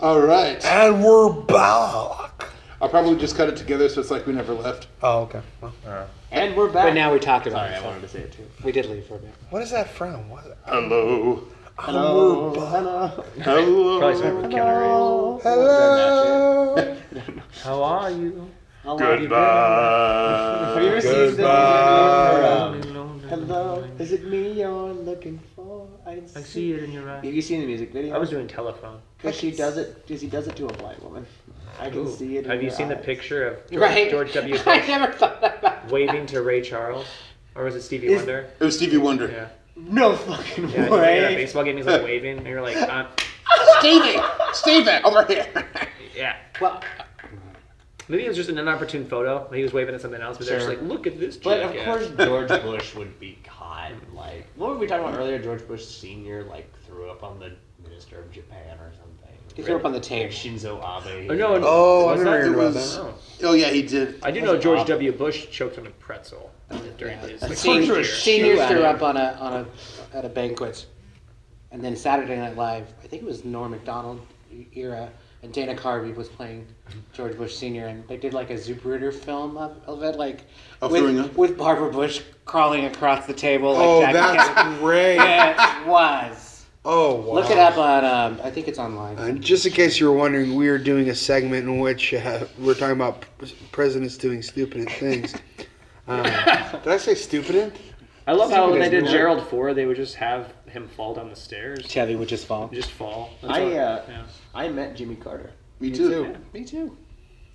All right. And we're back. I'll probably just cut it together so it's like we never left. Oh, okay. Well, And we're back. But now we talked about it. Sorry, I wanted to say it too. We did leave for a bit. what is that from? What is it? Hello. Hello. Hello. Hello. Probably something with Keanu Hello. How are you? Goodbye. Have you ever seen Goodbye. Hello, is it me you're looking for? I see it in your eyes. Have you seen the music video? I was doing telephone. Because he does it to a blind woman. I can see it. Have you seen the picture of George W. I Bush never thought about waving to Ray Charles? Or was it Stevie Wonder? It was Stevie Wonder. Yeah. No fucking Yeah, he's like in a baseball game, he's like waving, and you're like, Stevie, over here. yeah. Well, Maybe it was just an inopportune photo. He was waving at something else, but they're just like, look at this But of jackass. course, George Bush would be caught. Like, what were we talking about earlier? George Bush Sr. like threw up on the minister of Japan or something. he threw up on the tape. Shinzo Abe. Oh, no, Oh, I was remember that? hearing about was- that. Oh. Oh, yeah, he did. I do know George W. Bush choked on a pretzel during his like, Senior, year. seniors threw up on at a banquet, and then Saturday Night Live. I think it was Norm Macdonald era, and Dana Carvey was playing George Bush Senior, and they did like a Zapruder film of it, like throwing up? with Barbara Bush crawling across the table. Like Oh, Jackie that's Kennedy. great. Yeah, it was. Oh, wow. Look it up on. I think it's online. Just in case you were wondering, we are doing a segment in which we're talking about presidents doing stupid things. Did I say stupid? I love how when they did Stupid as Gerald Ford, they would just have him fall down the stairs. Chevy would just fall. Just fall. I met Jimmy Carter. Me too. Yeah. Me too.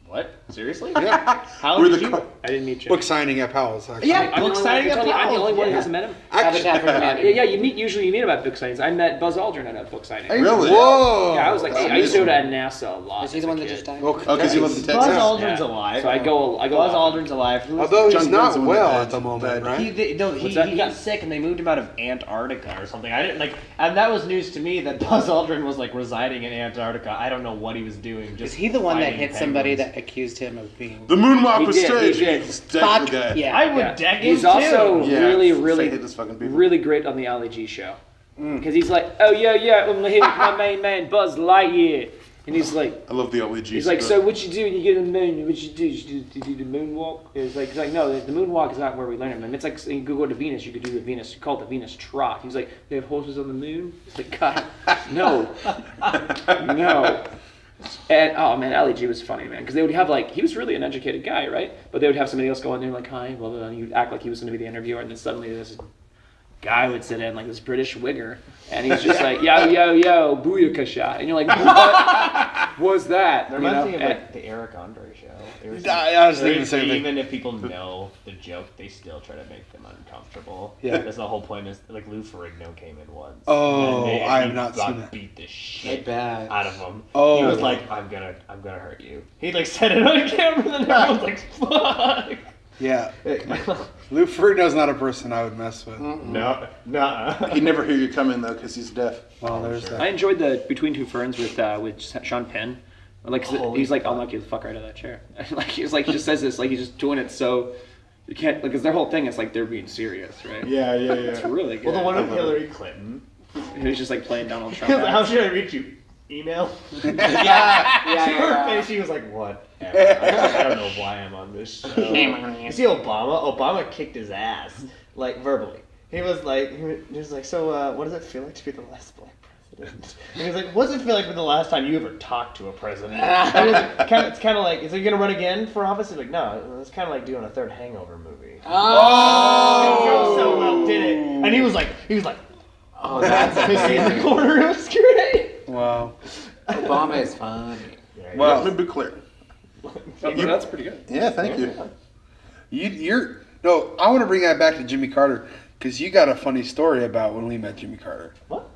What? Seriously? Yeah. How We're did the you? co- I didn't meet you. Book signing at Powell's. Actually. Yeah, I'm book the only signing one- at I'm the only one who Powell's, hasn't met him. Habitat for Humanity. Yeah, usually you meet about book signings. I met Buzz Aldrin at a book signing. Really? Whoa. Yeah, I was like, That's I used to go to amazing. NASA a lot. Is he as the a one that kid. just died? Oh, because he lives in Buzz Texas. Aldrin's Yeah. alive. So I go Buzz often. Aldrin's alive. Who was Although John he's not Glenn's the one well that at the moment, died. right? he got sick and they moved him out of Antarctica or something. I didn't like, and that was news to me that Buzz Aldrin was like residing in Antarctica. I don't know what he was doing. Just Is he the one that fighting hit somebody penguins. that accused him of being? The moonwalk He was did, he staged. did. He's dead, the guy. Yeah. I would Yeah. deck him He's too. also Yeah, really, I hate those fucking people. really great on the Ali G show. Because he's like, oh yeah, I'm here with my main man Buzz Lightyear, and he's like, I love the LEG. he's like, so what you do when you get on the moon? What you do? You do the moonwalk? He's like, no, the moonwalk is not where we learn it, man. It's like you could go to Venus, you could do the Venus. You call it the Venus trot. He's like, they have horses on the moon. It's like, God, no, no. And oh man, Ali G was funny, man, because they would have like he was really an educated guy, right? But they would have somebody else go in there like, hi, blah blah blah. And you'd act like he was going to be the interviewer, and then suddenly this guy would sit in like this British wigger, and he's just like, yo, booyakasha, and you're like, what was that? It You know? reminds me of And- like the Eric Andre show. I was thinking the same thing. Even if people know the joke, they still try to make them uncomfortable. Yeah. That's the whole point. Is like Lou Ferrigno came in once. Oh, and I have he not got seen that. Beat the I shit bet. out of him. Oh. He was like, I'm gonna hurt you. He like said it on camera, and then everyone's like, fuck. Yeah. Lou Ferrigno's not a person I would mess with. No. He'd never hear you coming though, because he's deaf. Well, there's I that. enjoyed the Between Two Ferns with Sean Penn. Like he's like, I'll knock you the fuck right out of that chair. Like he just says this, like he's just doing it so you can't, because their whole thing is like they're being serious, right? Yeah. It's really good. Well, the one with Hillary Clinton. He was just like playing Donald Trump. He was like, how should I reach you? Email? Yeah. Her face, she was like, whatever. I don't know why I'm on this show. You see Obama? Obama kicked his ass, like verbally. He was like, so what does it feel like to be the last black president? And he was like, what does it feel like for the last time you ever talked to a president? And it's kind of like, is he gonna run again for office? He's like, no, it's kind of like doing a third Hangover movie. Oh! It goes so well, did it? And he was like, Oh, that's pissy in the corner. It was great. Wow. Obama is funny. Well, let me be clear. That's pretty good. Yeah, thank you. No, I want to bring that back to Jimmy Carter because you got a funny story about when we met Jimmy Carter. What?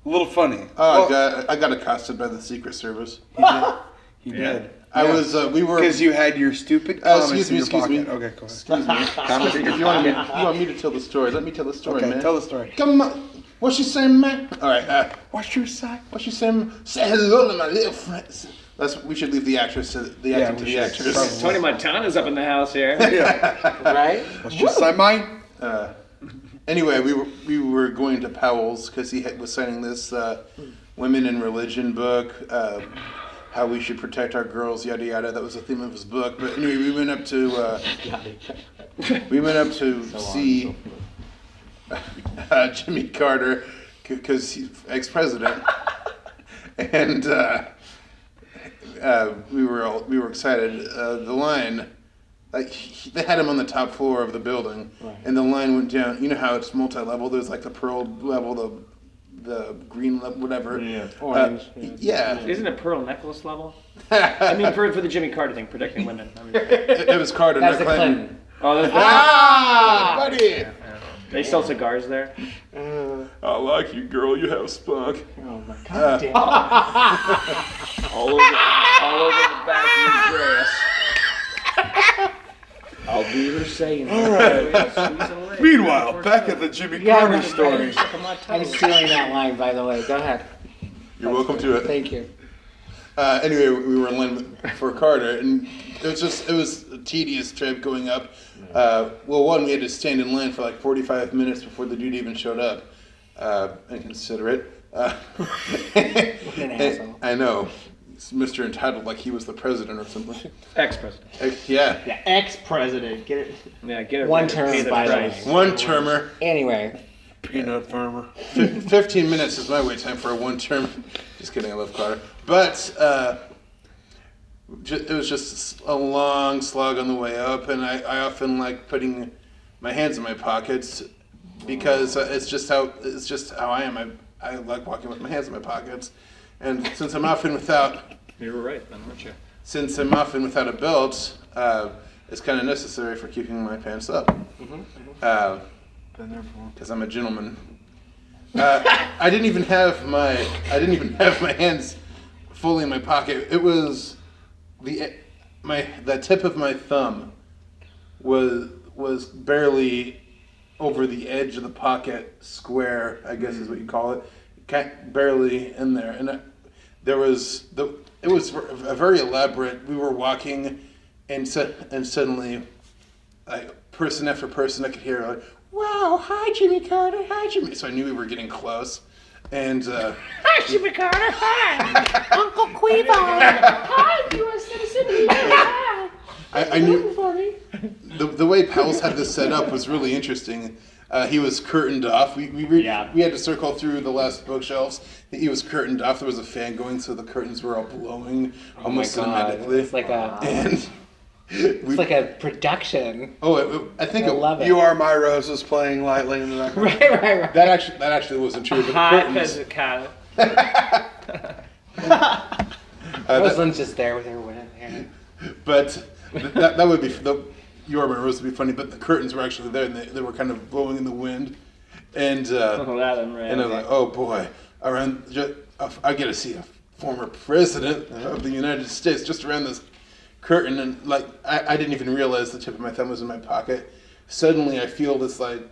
A little funny. I got accosted by the Secret Service. He did. I was, we were... Because you had your stupid comments excuse in me, your pocket. excuse me. Okay, go ahead. Excuse me. If you want me to tell the story, let me tell the story, Okay, man. tell the story. Come on. What she saying, man? All right. What's your side? What she saying? Say hello to my little friends. We should leave the actress to the acting to the actress. Probably. Tony Montana's up in the house here. Right? What's your side, mine? Anyway, we were going to Powell's because he was signing this women in religion book, how we should protect our girls, yada yada. That was the theme of his book. But anyway, we went up to see Jimmy Carter because he's ex-president, and we were excited. The line. They had him on the top floor of the building, right. And the line went down. You know how it's multi-level? There's like the pearl level, the green level, whatever. Yeah, orange. Yeah. Isn't it pearl necklace level? I mean, for the Jimmy Carter thing, protecting women. I mean, it was Carter, that's not the Clinton. Clinton. Oh, that's buddy! yeah. They sell cigars there. I like you, girl. You have spunk. Oh my God damn! all over the back of your dress. I'll do the saying. All right. Meanwhile, back at the Jimmy Carter story. I'm stealing that line, by the way. Go ahead. You're welcome to it. Thank you. Anyway, we were in line for Carter, and it was a tedious trip going up. One, we had to stand in line for like 45 minutes before the dude even showed up. Inconsiderate. An asshole. I know. Mr. Entitled, like he was the president or something. Ex-president. Yeah. Ex-president. Get it? Yeah, get it. One term, by the way. One termer. Anyway. Peanut farmer. 15 minutes is my wait time for a one term. Just kidding, I love Carter. But it was just a long slog on the way up, and I often like putting my hands in my pockets because it's just how I am. I like walking with my hands in my pockets. And since I'm often without... You were right then, weren't you? Since I'm often without a belt, it's kind of necessary for keeping my pants up. Because I'm a gentleman. I didn't even have my hands fully in my pocket. It was the tip of my thumb was barely over the edge of the pocket square, I guess is what you call it. Barely in there, and it was a very elaborate. We were walking, and suddenly, like person after person, I could hear like, "Wow, hi Jimmy Carter, hi Jimmy." So I knew we were getting close, and hi Jimmy Carter, hi Uncle Queevon, hi U.S. citizen, hi. I knew the way Powell's had this set up was really interesting. He was curtained off. We had to circle through the last bookshelves. He was curtained off. There was a fan going, so the curtains were all blowing almost cinematically. It's like a production. I think I love it. You Are My Rose was playing lightly in the background. Right. That actually wasn't true. But Hi, the curtains, Rosalind's just there with her hair. But that would be You Are My Rose would be funny. But the curtains were actually there, and they were kind of blowing in the wind. And and I'm like, oh boy, I get to see a former president of the United States just around this curtain, and like I didn't even realize the tip of my thumb was in my pocket. Suddenly, I feel this like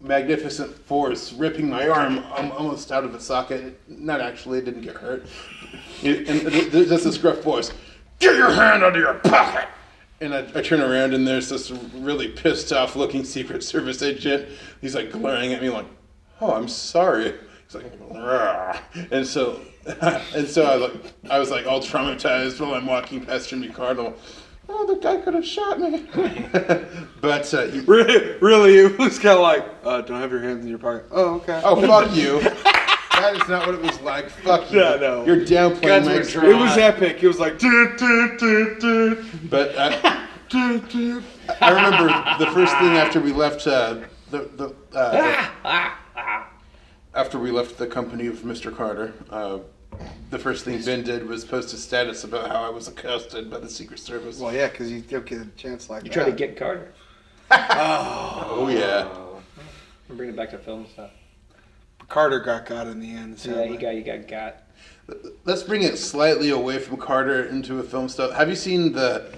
magnificent force ripping my arm almost out of its socket. Not actually, it didn't get hurt. And there's this gruff voice: "Get your hand out of your pocket!" And I turn around, and there's this really pissed off looking Secret Service agent. He's like glaring at me like, "Oh, I'm sorry." He's like, "Rah." And so I was like all traumatized while I'm walking past Jimmy Carter. Oh, the guy could have shot me. But really, it was kind of like, don't have your hands in your pocket. Oh, okay. Oh, fuck you. That is not what it was like. Fuck you. No. You're downplaying my experience. It was epic. It was like, But I remember the first thing after we left after we left the company of Mr. Carter, the first thing Ben did was post a status about how I was accosted by the Secret Service. well, yeah, because you don't get a chance like You that. tried to get Carter. Oh yeah. I'm bringing it back to film stuff. Carter got in the end. So Yeah, you got. Let's bring it slightly away from Carter into a film stuff. Have you seen the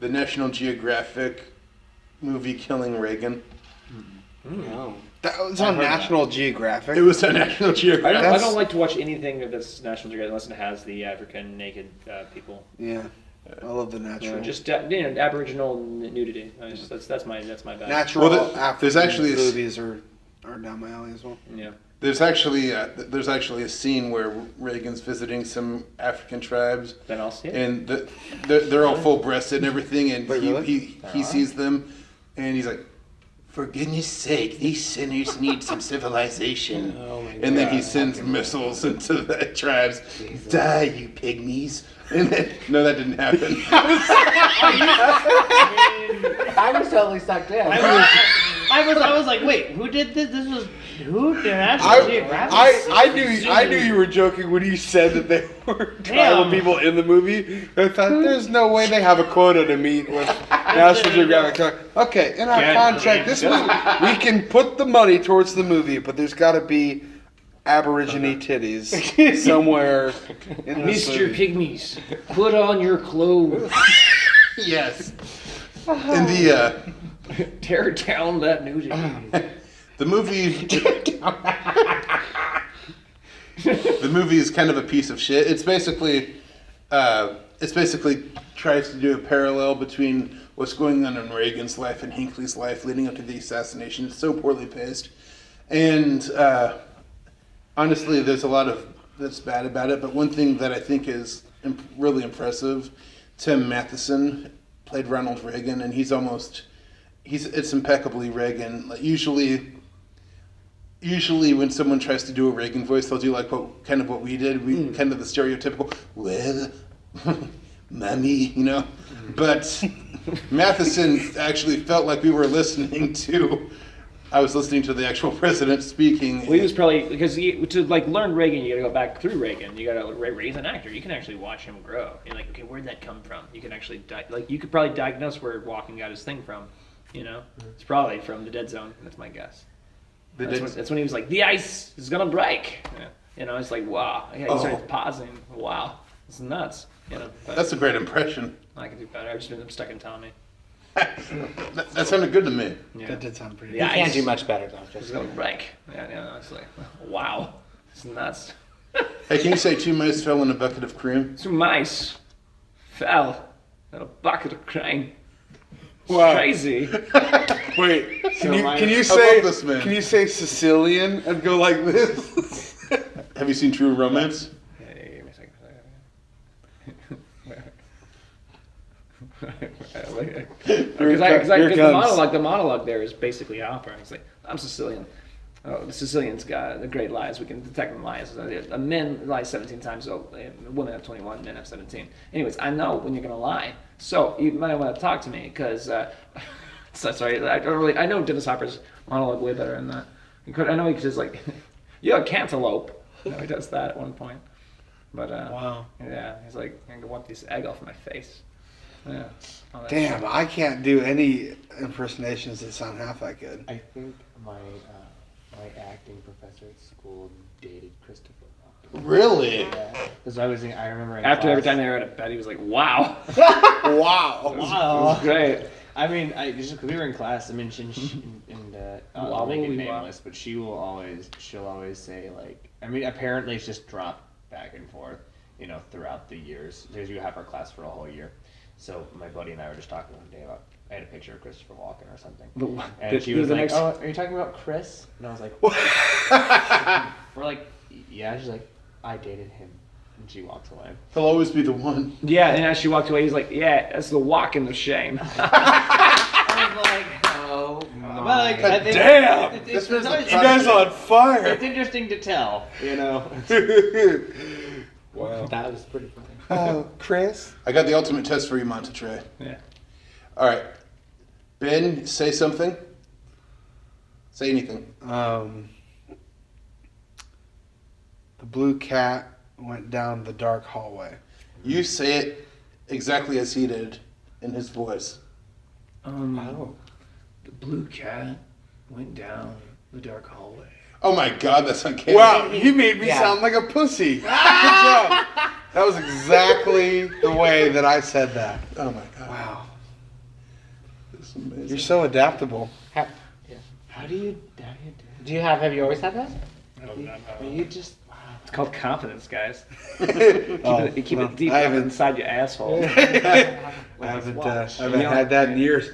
National Geographic movie Killing Reagan? No. That was on National Geographic. It was on National Geographic. I don't like to watch anything that's National Geographic unless it has the African naked people. Yeah, I love the natural. Just Aboriginal nudity. That's my bad. Natural. Well, there's actually movies are are down my alley as well. Yeah. There's actually a scene where Reagan's visiting some African tribes. Then I'll see it. And they're all full-breasted and everything, and Wait, really? he sees them, and he's like, "For goodness sake, these sinners need some civilization." Oh my And then he God. sends missiles into the tribes. Die, you pygmies! And then, no, that didn't happen. I was totally sucked in. I was like, wait, who did this? This was who did National Geographic? I knew you were joking when you said that they were tribal people in the movie. I thought there's no way they have a quota to meet with National Geographic. Okay, in our contract, this movie, we can put the money towards the movie, but there's got to be Aborigine titties somewhere in this Mr. movie. Pygmies, put on your clothes. Yes. And the Tear down that nudity. the movie is kind of a piece of shit. It's basically tries to do a parallel between what's going on in Reagan's life and Hinckley's life leading up to the assassination. It's so poorly paced, and honestly, there's a lot of that's bad about it. But one thing that I think is really impressive, Tim Matheson played Ronald Reagan, and it's impeccably Reagan. Like usually when someone tries to do a Reagan voice, they'll do like what we did. We kind of the stereotypical, well, mommy, you know. But Matheson actually felt like we were listening to. I was listening to the actual president speaking. Well, he was probably because to like learn Reagan, you got to go back through Reagan. You got to raise an actor. You can actually watch him grow. You're like, okay, where'd that come from? You can actually you could probably diagnose where Walken got his thing from. You know, it's probably from the Dead Zone. That's my guess. That's when he was like, the ice is gonna break. Yeah. You know, it's like, wow. Yeah, he started pausing. Wow, it's nuts. You know, That's a great impression. I can do better. I've just been stuck in Tommy. That sounded good to me. Yeah. That did sound pretty The good. You can't ice do much better though. is Just gonna break. Yeah, it's like, wow, it's nuts. Hey, can you say 2 mice fell in a bucket of cream? 2 mice fell in a bucket of cream. Wow. Crazy. Wait, can you I say love this man. can you say Sicilian and go like this? Have you seen True Romance? Hey, give me a second. Because the monologue there is basically opera. He's like, I'm Sicilian. Oh, the Sicilians got the great lies. We can detect them lies. A men lie 17 times. So women have 21. Men have 17. Anyways, I know when you're gonna lie. So you might want to talk to me because. Sorry, I know Dennis Hopper's monologue way better than that. I know he just like, you're a cantaloupe. You know, he does that at one point. But Wow. yeah, he's like, I'm gonna wipe this egg off my face. Yeah. All that Damn, stuff. I can't do any impersonations that sound half that good. I think my acting professor at school dated Christopher. Really? Yeah, because I remember in After every class- time they were at a bet, he was like, wow. Wow. It was great. I mean, just because we were in class, I mean, I'll make it Wow. nameless, but she'll always say like, I mean, apparently it's just dropped back and forth, you know, throughout the years. Because you have our class for a whole year. So my buddy and I were just talking one day about, I had a picture of Christopher Walken or something. And she was like, oh, are you talking about Chris? And I was like, we're like, yeah. She's like, I dated him. And she walks away. He'll always be the one. Yeah, and as she walked away, he's like, yeah, that's the Walken of shame. I was like, oh my. But like, I think Damn! It's This always- You guys on fire. it's interesting to tell, you know. Wow. That was pretty funny. Oh, Chris? I got the ultimate test for you, Montetre. Yeah. All right. Ben, say something. Say anything. The blue cat went down the dark hallway. You say it exactly as he did in his voice. The blue cat went down the dark hallway. Oh my God, that's uncanny. Wow, he made me sound like a pussy. Good job. That was exactly the way that I said that. Oh my God. Wow. This is amazing. You're so adaptable. How do you do it? Have you always had that? You just It's called confidence, guys. Oh, Keep well, it deep I haven't- inside your asshole. I haven't had that in years.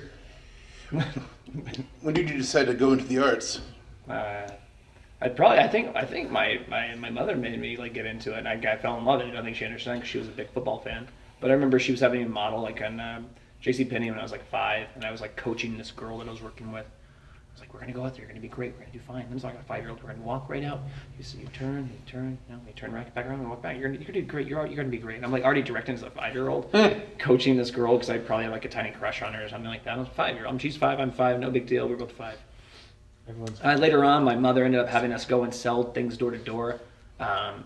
When did you decide to go into the arts? I think my mother made me like get into it. And I fell in love with it. I don't think she understood because she was a big football fan. But I remember she was having me model like on JCPenney when I was like 5, and I was like coaching this girl that I was working with. I was like, we're gonna go out there, you're gonna be great, we're gonna do fine. Then it's like a 5-year-old, we're gonna walk right out. You turn, you turn right back around and walk back. You're gonna do great. You're gonna be great. And I'm like already directing as a 5-year-old, coaching this girl because I probably had like a tiny crush on her or something like that. I was 5-year-old. She's 5, I'm 5. No big deal. We're both 5. Later on, my mother ended up having us go and sell things door to door.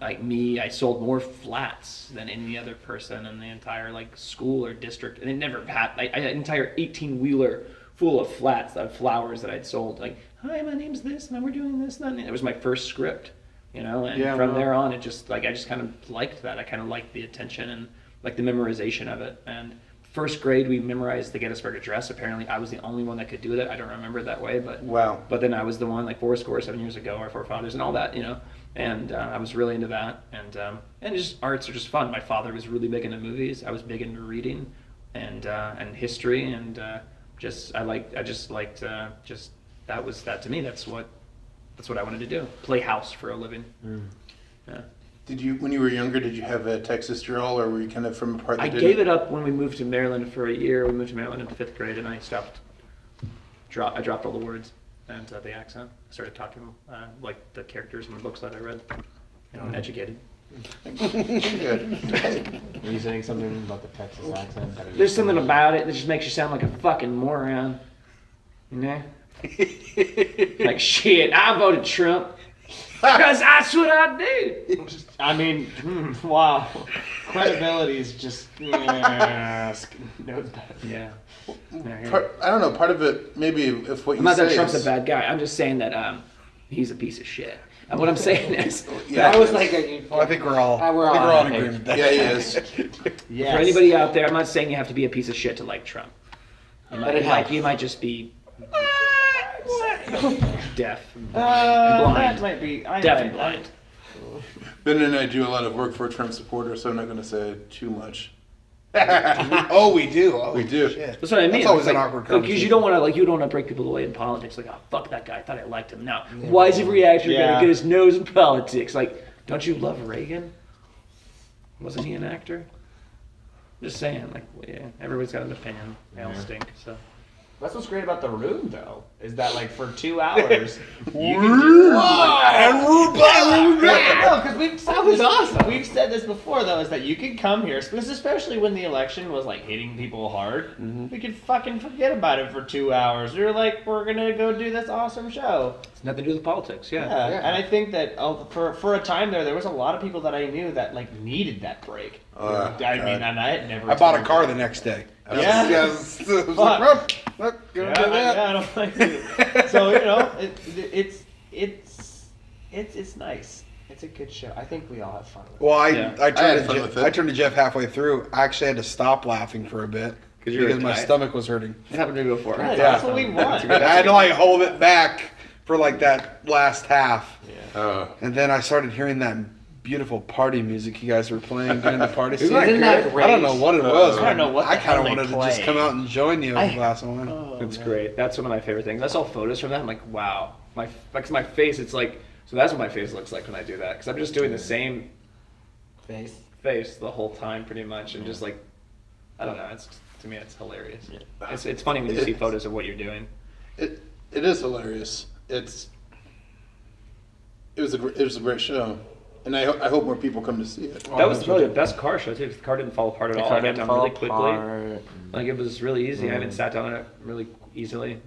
Like me, I sold more flats than any other person in the entire like school or district, and it never had an entire 18-wheeler full of flats of flowers that I'd sold. Like, hi, my name's this, and we're doing this, and it was my first script, you know. And from there on, it just like I just kind of liked that. I kind of liked the attention and like the memorization of it. And first grade, we memorized the Gettysburg Address. Apparently, I was the only one that could do that. I don't remember it that way, but wow. But then I was the one like 4 score 7 years ago, our forefathers, and all that, you know. And I was really into that, and just arts are just fun. My father was really big into movies. I was big into reading, and history, and that was that to me. That's what I wanted to do. Play house for a living. Yeah. Did you, when you were younger, did you have a Texas drawl, or were you kind of from a part that I gave it up when we moved to Maryland for a year. We moved to Maryland in 5th grade, and I stopped. I dropped all the words and the accent. I started talking like the characters in the books that I read. You know, educated. Good. Were you saying something about the Texas accent? There's something about it that just makes you sound like a fucking moron. You know? Like, shit, I voted Trump. Because that's what I do. I mean, wow. Credibility is just knows better. Yeah. I don't know. Part of it, maybe, if what you I'm not say that Trump's is, a bad guy. I'm just saying that he's a piece of shit. And what I'm saying is, yeah, I was like, I think we're all on in agreement with that. yeah, he is. Yes. for anybody out there, I'm not saying you have to be a piece of shit to like Trump. You might just be deaf and blind. That might be. Deaf and blind. Ben and I do a lot of work for a Trump supporter, so I'm not going to say too much. Oh, we do. Oh, We do. shit. That's what I mean. That's always Like, an awkward because conversation. you don't want to break people away in politics. Like, oh fuck that guy, I thought I liked him. Now, why is every actor gonna get his nose in politics? Like, don't you love Reagan? Wasn't he an actor? I'm just saying, like, yeah, everybody's got an opinion. They all stink. So. That's what's great about The Room, though, is that, like, for 2 hours, you can just... And we're back! No, because that was awesome. We've said this before, though, is that you could come here, because especially when the election was, like, hitting people hard, we could fucking forget about it for 2 hours. We were like, we're going to go do this awesome show. It's nothing to do with politics, yeah. And I think that for a time there was a lot of people that I knew that, like, needed that break. I had never... I bought a car the next day. Yeah. Yes. It was like, look, go do that. I don't like it. So, you know, it's nice. It's a good show. I think we all have fun with it. Well, I had fun with it. I turned to Geoff halfway through. I actually had to stop laughing for a bit because my stomach was hurting. It happened to me before. Yeah, that's what we want. I had to like hold it back for like that last half. Yeah. And then I started hearing that beautiful party music you guys were playing during the party scene. Isn't that great? I don't know what it was. I don't know what I the kind of hell they wanted to just play. come out and join you with a glass of wine. It's great. That's one of my favorite things. I saw photos from that. I'm like, wow. My face. It's like, so that's what my face looks like when I do that. Because I'm just doing the same face the whole time, pretty much, and just like, I don't know. It's to me, it's hilarious. Yeah. It's funny when you see photos of what you're doing. It is hilarious. It was a great show, and I hope more people come to see it. That was probably the best car show too. 'Cause the car didn't fall apart at all. I got down really quickly. Like it was really easy. I haven't sat down on it really easily.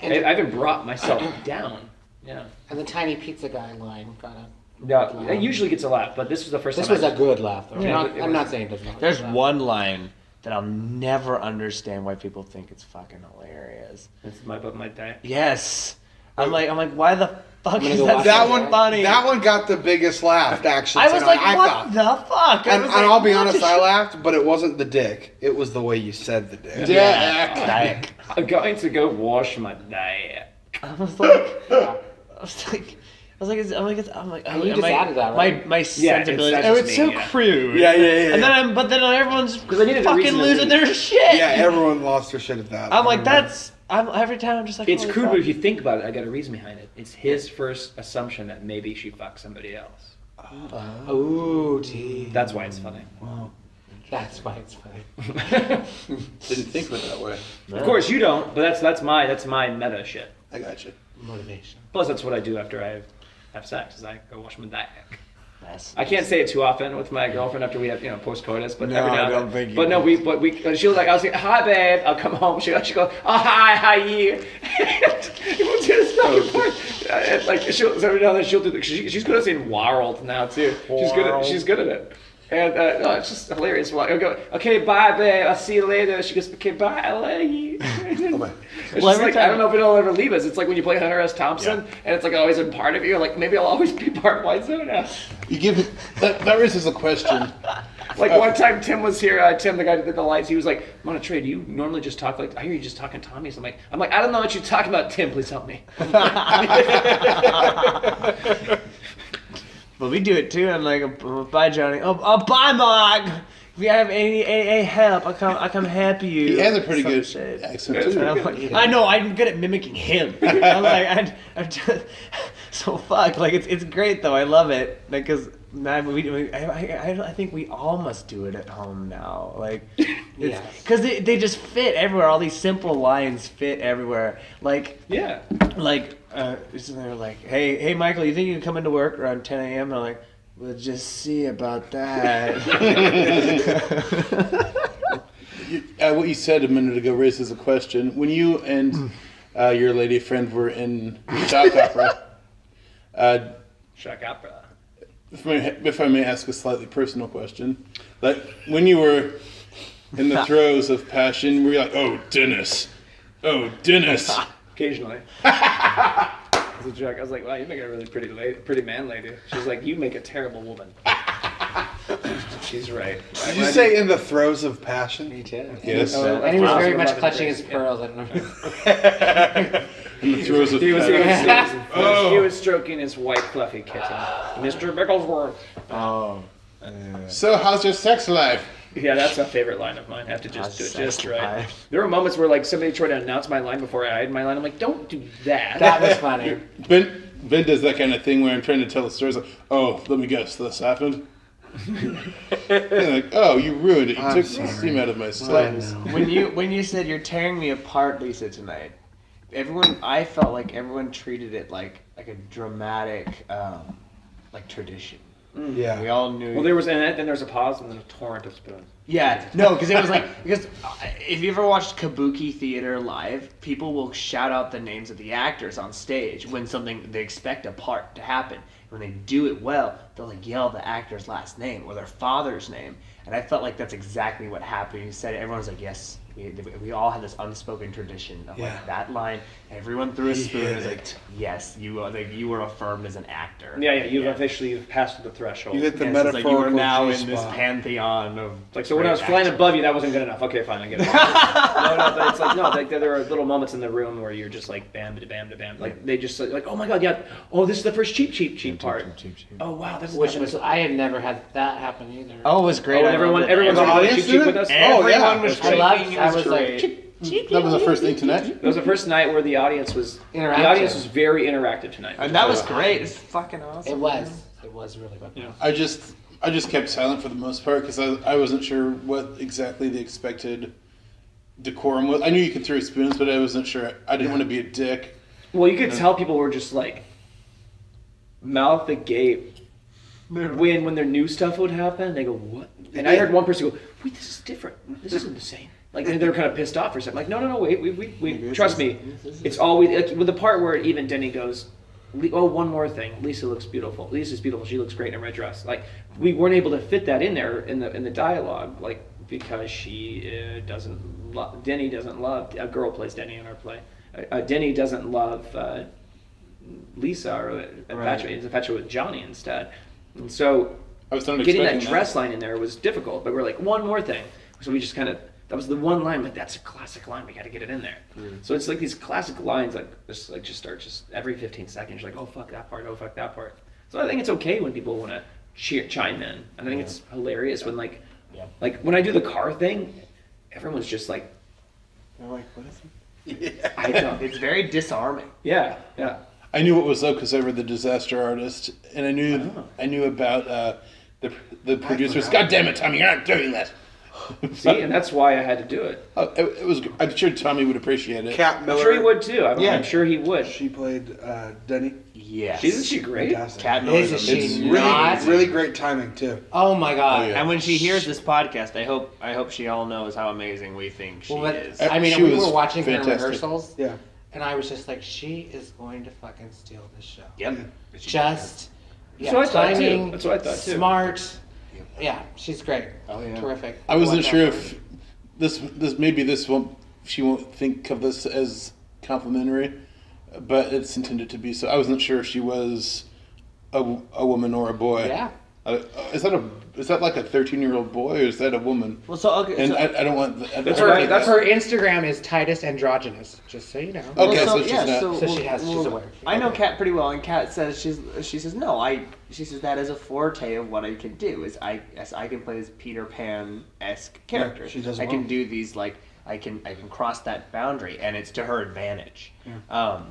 I even brought myself down. Yeah. And the tiny pizza guy line got a... Yeah, it usually gets a laugh, but this was the first This time. was a good laugh, though. Yeah, I'm not saying it doesn't. There's one line that I'll never understand why people think it's fucking hilarious. It's my day. Yes. I'm like, why the fuck is go that watch That so one, funny? that one got the biggest laugh, actually. I was tonight, like, what the fuck? And I'll be honest, I laughed, but it wasn't the dick. It was the way you said the dick. Dick. I'm going to go wash my dick. I was like, you just added that, right? My sensibility. that's Oh, just it's me, so yeah. crude. Yeah. And then everyone's I needed a fucking reason to losing leave. their shit. Yeah, everyone lost their shit at that. I'm like, that's every time I'm just like, It's holy crude, fuck. but if you think about it, I got a reason behind it. It's his first assumption that maybe she fucked somebody else. Oh, gee. That's why it's funny. That's why it's funny. Didn't think of it that way. Of course you don't, but that's my meta shit. I got you. Motivation. Plus, that's what I do after I have sex. Is I go wash my dick. That's- I can't say it too often with my girlfriend after we have post-coitus, but No, every now I and don't then. think you But no, can. she was like, I was like, hi babe. I'll come home. She goes, oh hi, how you? We'll do this fucking part. Like every now and then she'll do. She's good at saying "world" now too. She's good at it. And no, it's just hilarious. Well, I'll go, okay, bye, babe. I'll see you later. She goes, okay, bye, I love you. It's just every like, time- I don't know if it'll ever leave us. It's like when you play Hunter S. Thompson, and it's like always a part of you. Like maybe I'll always be part of White Zone. You give it, that raises a question. Like one time Tim was here, Tim, the guy that did the lights, he was like, Montetre, do you normally just talk like, I hear you just talking Tommy's. I'm like, I don't know what you're talking about, Tim, please help me. But we do it too. I'm like, bye, Johnny. Oh, bye, Mark. If you have any help, I come help you. He has a pretty Some good shit. accent Yeah, too. And I'm like, I know, I'm good at mimicking him. I'm like, I'm just, so fuck. Like, it's great though. I love it. Like, cause I think we all must do it at home now. Like, because they just fit everywhere. All these simple lines fit everywhere. Like, Yeah. like, they're like, hey, Michael, you think you can come into work around 10 a.m.? And I'm like, we'll just see about that. What you said a minute ago raises a question. When you and your lady friend were in shock opera, Shock opera. if I may ask a slightly personal question, like when you were in the throes of passion, were you like, oh, Dennis. Occasionally. As a joke, I was like, wow, you make a really pretty man lady. She's like, you make a terrible woman. She's right. Did you say in the throes of passion? Me too. Yes. And he was very much Love it. clutching his Yeah. pearls. I don't know. In the throes of He was, passion. he was stroking his white fluffy kitten. Mr. Bicklesworth. Oh. So, how's your sex life? Yeah, that's a favorite line of mine. I have to just do it just Sex right. life. There were moments where like somebody tried to announce my line before I had my line. I'm like, don't do that. That was funny. Ben does that kind of thing where I'm trying to tell the stories like, oh, let me guess, this happened? And like, oh, you ruined it. You took the steam out of my story. When you said you're tearing me apart, Lisa, tonight, I felt like everyone treated it like a dramatic like tradition. Yeah. We all knew. Well, there was, and then there's a pause and then a torrent of spoons. Yeah, no, because it was like, because if you ever watched Kabuki theater live, people will shout out the names of the actors on stage when they expect a part to happen. When they do it well, they'll like yell the actor's last name or their father's name. And I felt like that's exactly what happened. You said it, everyone's like, yes, we all had this unspoken tradition of like that line. Everyone threw a spoon. It was like, yes, you were affirmed as an actor. Yeah, you've officially passed the threshold. You hit the Yes, it's metaphorical like you are now in G-spot. this pantheon of Like, so when I was great flying actors. above you, that wasn't good enough. Okay, fine, I get it. But it's like, no, like, there are little moments in the room where you're just like, bam, da, bam, da, bam. Like, they just like, oh my god, yeah, oh, this is the first cheap part. Oh, wow, that's Which was, I had never had that happen either. Oh, it was great. Oh, I everyone's loved it. on the audience cheap did it? with us. Everyone was I loved, I was like, That was the first thing tonight? It was the first night where the audience was Interactive. very interactive tonight. And that was great. It's fucking awesome. it was really good. Yeah. I just kept silent for the most part because I wasn't sure what exactly the expected decorum was. I knew you could throw spoons, but I wasn't sure. I didn't want to be a dick. Well, you could tell people were just like mouth agape when their new stuff would happen. They go, "What?" And I heard one person go, "Wait, this is different. This isn't the same." Like they were kind of pissed off for a second. Like, no, wait, we trust me. It's always like with the part where even Denny goes, "Oh, one more thing. Lisa looks beautiful. Lisa's beautiful. She looks great in a red dress." Like we weren't able to fit that in there in the dialogue, like because she Denny doesn't love. A girl plays Denny in our play. Denny doesn't love Lisa or is infatuated with Johnny instead. And so I was not getting that expecting dress line in there was difficult, but we're like, one more thing. So we just kind of, that was the one line, like that's a classic line, we got to get it in there. So it's like these classic lines, like just start every 15 seconds, you're like, oh fuck that part, oh fuck that part. So I think it's okay when people want to chime in. I think it's hilarious when like when I do the car thing, everyone's just like, They're like, what is it? I don't. It's very disarming. Yeah, yeah. I knew what was up because I read The Disaster Artist, and I knew about the producers. God damn it, Tommy, you're not doing that. See, and that's why I had to do it. Oh, it was. I'm sure Tommy would appreciate it. Kat I'm Miller. sure he would too. I'm sure he would. She played Denny. Yes. Isn't she great? Fantastic. Kat Miller's Isn't she amazing. not? Really great timing too. Oh my god. Oh, yeah. And when she hears this podcast, I hope she all knows how amazing we think she is. I mean, She we was were watching her fantastic. rehearsals, Yeah. and I was just like, she is going to fucking steal this show. Yep. Just That's what I thought, too. timing, That's what I thought, too. smart. Yeah, she's great. Oh, yeah. Terrific. I wasn't Watch sure out if this won't. She won't think of this as complimentary, but it's intended to be. So I wasn't sure if she was a woman or a boy. Yeah. Is that like a 13-year-old boy, or is that a woman? Well, so okay. And So, I don't want. That's Her, right. her Instagram is Titus Androgynous, just so you know. Okay, so she's not. So she's aware. I know Kat pretty well, and Kat says she says no. She says that is a forte of what I can do. Is I can play this Peter Pan-esque character. Yeah, she does I well. can do these like I can cross that boundary, and it's to her advantage. Yeah.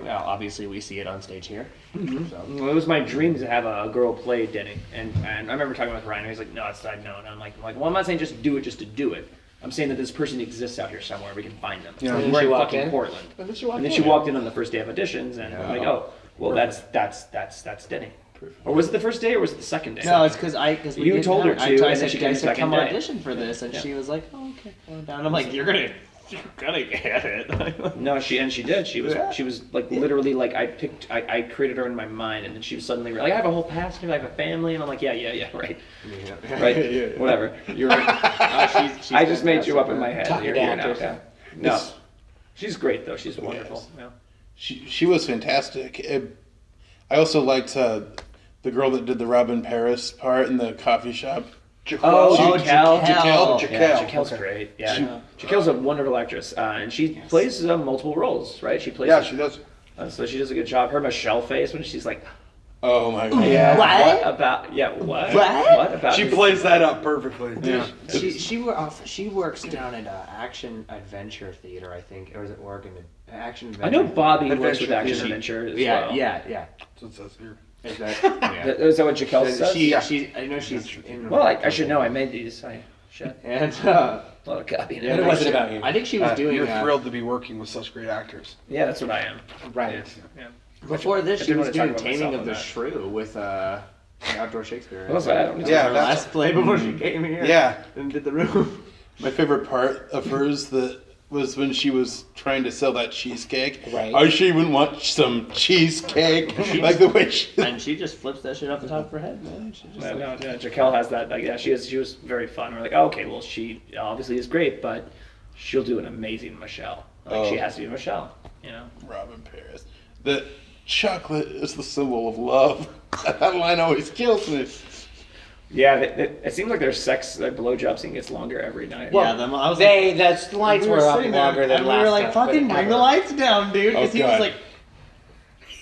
Obviously we see it on stage here. So. Well, it was my dream to have a girl play Denny, and I remember talking with Ryan. He's like, "No, it's not. No." And I'm like, "Well, I'm not saying just do it just to do it. I'm saying that this person exists out here somewhere. We can find them. Yeah. And we're she in walked fucking in? Portland." And then she walked in on the first day of auditions, and I'm like, "Oh, well, that's Denny." Or was it the first day, or was it the second day? No, it's because we You didn't told her have- to, I and then said, she I came the said, second come day. audition for this, and Yeah. she was like, "Oh, okay." And I'm like, "You're gonna get it." No, she did. She was like literally like I created her in my mind, and then she was suddenly like, I have a whole past, I have a family, and I'm like, yeah, right, right, whatever. You're right. She's I just made you fantastic. up in my head. Talk You're your here dad now. to Yeah. No, she's great though. She's wonderful. Yeah. She was fantastic. I also liked the girl that did the Robin Paris part in the coffee shop. Oh, Jaquel. Jaquel. Yeah, Jaquel. Jaquel's great. Yeah, Jaquel's a wonderful actress, and she plays multiple roles, right? She plays. Yeah, she does. So she does a good job. Her Michelle face when she's like, Oh my god. yeah, What? about what? What? What about? She plays that up perfectly. Yeah. She works down at Action Adventure Theater, I think, or is it Oregon Action Adventure? I know Bobby works Adventure with Action Theater. Adventure as Yeah, well. yeah. That's what it says here. Is that, Is that what Jaquel says? I know she's in. Well, I should know. I made these. I should. And A lot of copying. yeah, But it wasn't about you. I think she was doing. You're thrilled to be working with such great actors. Yeah, that's what I am. Right. Yeah. Before this, I she didn't was want to talk doing about Taming myself of the on that. Shrew with Outdoor Shakespeare. What was that? Yeah, Her that's- last play before she came here. Yeah. And did the room. My favorite part of hers was when she was trying to sell that cheesecake. Right. I sure wouldn't want some cheesecake. Like the way she. And she just flips that shit off the top of her head, man. She just No, Jaquel has that. Like, yeah, she was very fun. We're like, oh, okay, well, she obviously is great, but she'll do an amazing Michelle. Like, she has to be Michelle, you know. Robin Paris. The chocolate is the symbol of love. That line always kills me. Yeah, it seems like their sex, their blowjob scene gets longer every night. Yeah, them. I was The lights we were up sitting there, longer than and last we were like, stuff, "Fucking but bring the ever. lights down, dude," because Oh, he was God. like,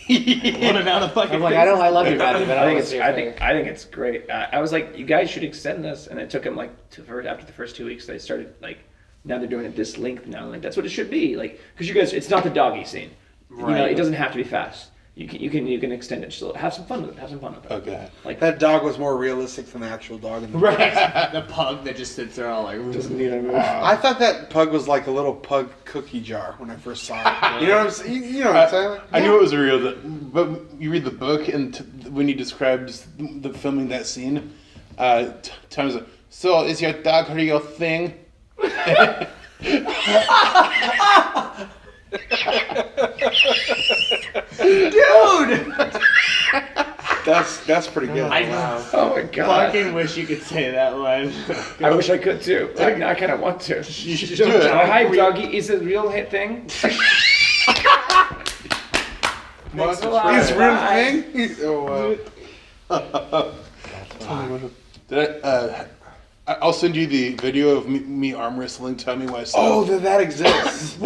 running out of fucking. I'm like, I love you, buddy, but I think I it's I think it's great. I was like, you guys should extend this, and it took them like after the first 2 weeks, they started like, now they're doing it this length now. Like that's what it should be. Like because you guys, it's not the doggy scene. You know, Right. it doesn't have to be fast. You can extend it. Just have some fun with it. Have some fun with it. Okay. Like That dog was more realistic than the actual dog in the Right, the pug that just sits there all like. doesn't need a move. I thought that pug was like a little pug cookie jar when I first saw it. You know what I'm saying? You know what I'm saying? I knew it was real, but you read the book, and when he describes the filming that scene, Tom's like, "So is your dog a real thing?" Dude! That's pretty good. Oh my god! Fucking wish you could say that line. I wish I could too. I kind of want to. You should do it. Hi, doggy. Is it a real hit thing? His Bye. real thing? Oh, Did I'll send you the video of me arm wrestling Tommy Wiseau. Oh, that exists.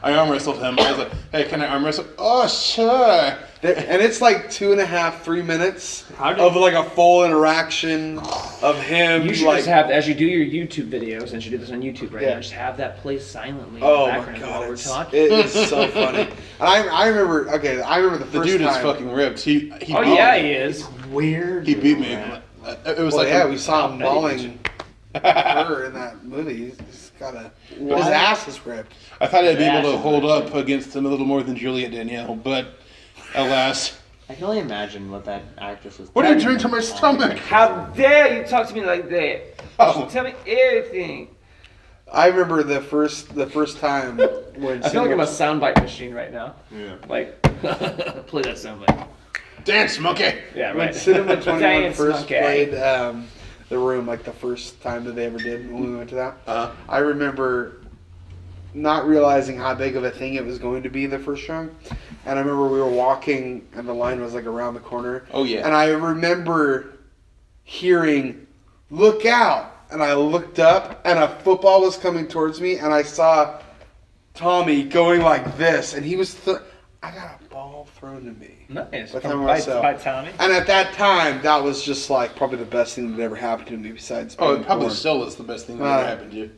I arm wrestled him. I was like, hey, can I arm wrestle? Oh, sure. And it's like 2.5, 3 minutes of like a full interaction of him. You should just have, as you do your YouTube videos, and you should do this on YouTube right now, just have that play silently in the background while we're talking. It is so funny. And I remember the first time. The dude is fucking ripped. He is. Weird. He beat me. It was we saw him mauling her in that movie. He's got his ass is ripped. I thought I'd be able to hold up against him a little more than Juliet Danielle, but alas. I can only imagine what that actress was. What are you doing to my stomach? How dare you talk to me like that? You should tell me everything. I remember the first time when I feel like I'm a soundbite machine right now. Yeah. Like, play that soundbite. Dance, monkey. Yeah, right. When Cinema 21 Dance, first monkey. played The Room, like the first time that they ever did when we went to that, I remember not realizing how big of a thing it was going to be the first show. And I remember we were walking and the line was like around the corner. Oh, yeah. And I remember hearing, "Look out!" And I looked up and a football was coming towards me and I saw Tommy going like this and he was, I got a ball thrown to me. Nice. By Tommy. And at that time, that was just like probably the best thing that ever happened to me besides Oh, being it probably born. still is the best thing that ever happened to you.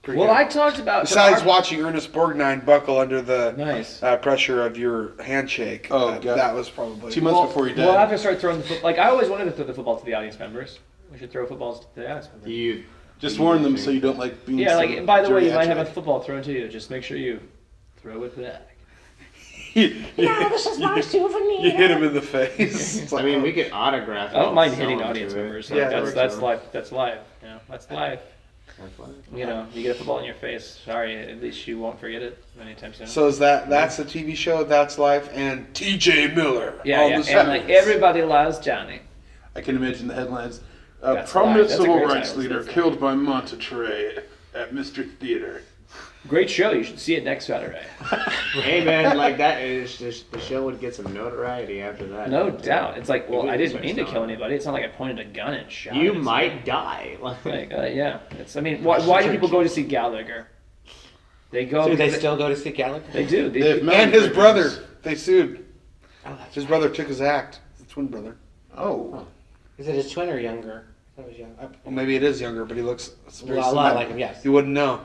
Pretty Well, good. I talked about... Besides watching Ernest Borgnine buckle under the Nice. pressure of your handshake, Oh, God. that was probably... 2 months before he died. We'll have to start throwing the football. Like, I always wanted to throw the football to the audience members. We should throw footballs to the audience members. You Just warn them so you don't like being Yeah, like, by the way, you might have a geriatric. football thrown to you. Just make sure you throw it back. Now this is my souvenir. You hit him in the face. It's I like, mean, we could autograph it. I don't mind and hitting sell 'em audience to it. members. Yeah, Like, that's life. That's life. You know, that's life. That's fine. You know, you get a football in your face. Sorry, at least you won't forget it anytime soon. So that's a TV show, That's Life, and T.J. Miller. yeah, on yeah, the and like sides. everybody loves Johnny. I can imagine the headlines. That's Prominent live. That's a civil great rights title. leader killed by Montetre at Mr. Theater. Great show. You should see it next Saturday. Hey man, like that is just, the show would get some notoriety after that. No doubt. It's like, well, It I would didn't mean to be kill anybody. It's not like I pointed a gun and shot. You at might someone. die. Like, Yeah. It's. I mean, why do people go to see Gallagher? They go. Do they because still go to see Gallagher? They do. They have And his mountain brother. bridges. They sued. Oh, that's His brother took his act. His twin brother. Oh. Is it his twin or younger? That was young. Well, maybe it is younger, but he looks very A lot similar. like him, yes. You wouldn't know.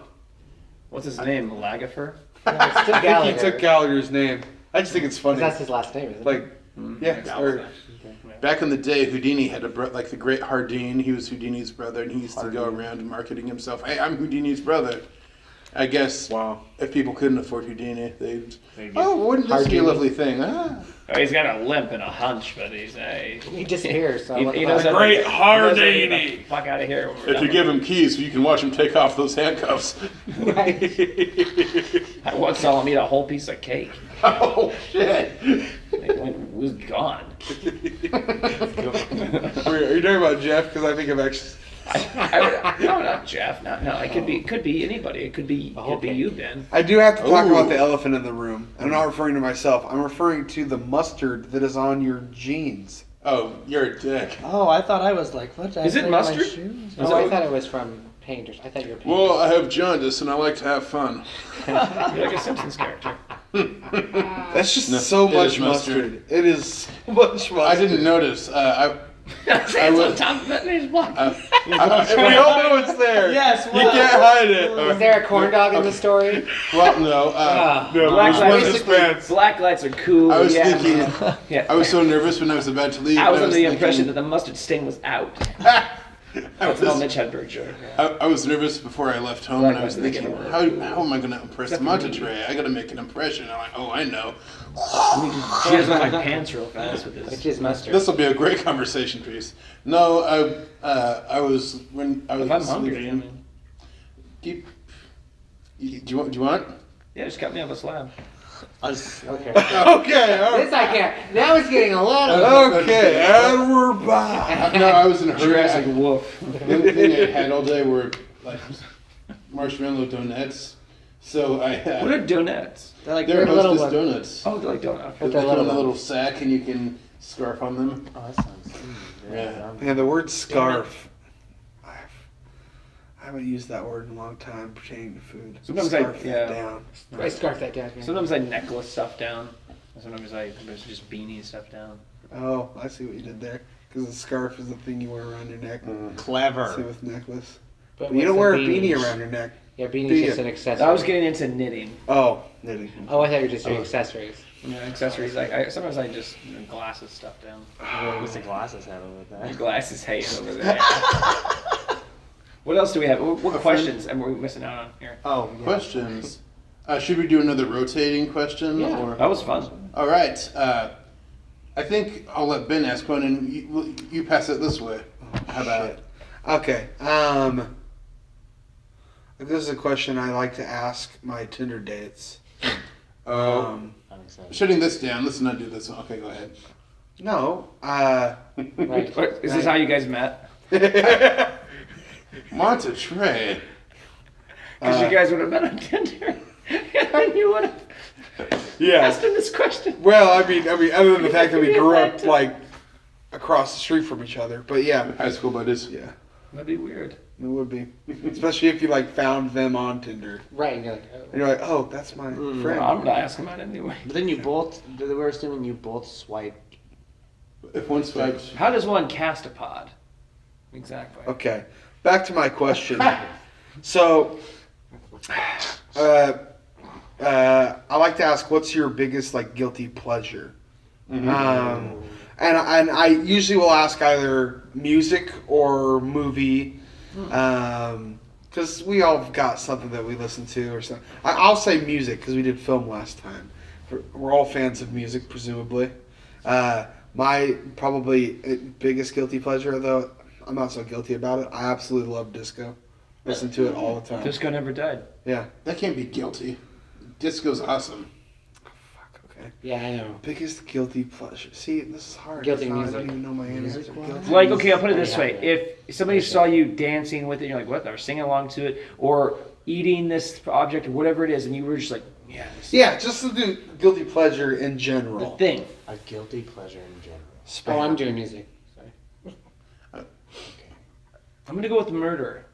What's his name? Lagafer? No, it's still I think Gallagher. he took Gallagher's name. I just think it's funny. That's his last name, isn't it? Like, yeah. Or, Back in the day, Houdini had like the great Hardin. He was Houdini's brother, and he used to go around marketing himself. Hey, I'm Houdini's brother. I guess wow. if people couldn't afford Houdini, they'd. They'd Oh, wouldn't this be a Hardini. lovely thing? Ah. Oh, he's got a limp and a hunch, but he's He disappears. So he knows how to- Great he knows how to get the Hardini. Fuck out of here. If you give him keys, you can watch him take off those handcuffs. I once saw him eat a whole piece of cake. Oh shit! It was gone. Are you talking about Geoff? Because I think I've actually... No, not Geoff. No, it could be anybody. It could be Okay. you, Ben. I do have to talk Ooh. about the elephant in the room. I'm not referring to myself. I'm referring to the mustard that is on your jeans. Oh, you're a dick. oh, I thought I was like, what? Is it mustard? Oh, I thought it was from painters. I thought you were painters. Well, I have jaundice and I like to have fun. You're like a Simpsons character. That's just No, so it much is mustard. mustard. It is so much mustard. I didn't notice. It's on top of it and he's blocked. We all know it's there. Yes, You can't hide it. Was there a corn dog in the story? Well, no. No, Black there's lights, one suspense. black lights are cool. I was yeah. thinking. Yeah. I was so nervous when I was about to leave. I was I under the thinking- impression that the mustard sting was out. I That's an old was, Mitch Hedberg joke. I was nervous before I left home, Black and I was lights thinking, making how it am I going to impress Montetre? I got to make an impression. I'm like, oh, I know. She has on my pants real fast with Which this. is mustard. This will be a great conversation piece. No, I was when I was. If I'm hungry, I leaving- mean, Do you want? yeah, just cut me off a slab. Okay. Okay, all right. This I can't. Now it's getting a little. Okay, and we're back. No, I was in a hurry. Jurassic Wolf. The only thing I had all day were like marshmallow donuts. So I had. What are donuts? They're like They're little Hostess ones. donuts. Oh, they're like donuts. They they're come in a little little sack and you can scarf on them. Oh, that sounds. Yeah. Yeah, the word scarf. I haven't used that word in a long time pertaining to food. Sometimes Scarf that down. I scarf that down. Sometimes I necklace stuff down. Sometimes I just beanie stuff down. Oh, I see what you did there. Because the scarf is the thing you wear around your neck. Clever. Same with necklace. But You don't wear a beanie beanie around your neck. Yeah, beanie's Do you? just an accessory. I was getting into knitting. Oh, knitting. Oh, I thought you were just doing accessories. Accessories. Sometimes I just glasses stuff down. What's the glasses having with that? Glasses hate over there. What else do we have? What questions am we missing out on here? Oh, yeah. Questions. Should we do another rotating question? Yeah. Or? That was fun. All right. I think I'll let Ben ask one, and you pass it this way. How about it? Okay. This is a question I like to ask my Tinder dates. I'm excited. Shutting this down. Let's not do this. Okay, go ahead. No. Right. Is this how you guys met? Montetre. Because you guys would have met on Tinder. And you would have asked him this question. Well, I mean, other than the fact that we grew up like across the street from each other, but yeah, High school buddies. yeah, That'd be weird. it would be, especially if you like found them on Tinder, Right, and you're like, and you're like, oh, that's my friend. I'm gonna ask him out anyway. But then we're assuming you both swiped. If one swipes. How does one cast a pod? Exactly. Okay, back to my question. So, I like to ask, what's your biggest like guilty pleasure? And I usually will ask either music or movie, because we all have got something that we listen to or something. I'll say music because we did film last time. We're all fans of music, presumably. My probably biggest guilty pleasure, though, I'm not so guilty about it. I absolutely love disco. Listen to it all the time. Disco never died. Yeah. That can't be guilty. Disco's awesome. Fuck. Okay. yeah, I know. Biggest guilty pleasure. See, this is hard. Guilty I music. don't even know my answer. Guilty Like, music. okay, I'll put it this way. If somebody saw you dancing with it, you're like, what? Or singing along to it, or eating this object, or whatever it is, and you were just like, yeah. Yeah, just to do guilty pleasure in The general. thing. A guilty pleasure in general. Oh, I'm doing music. Sorry. I'm gonna go with murder,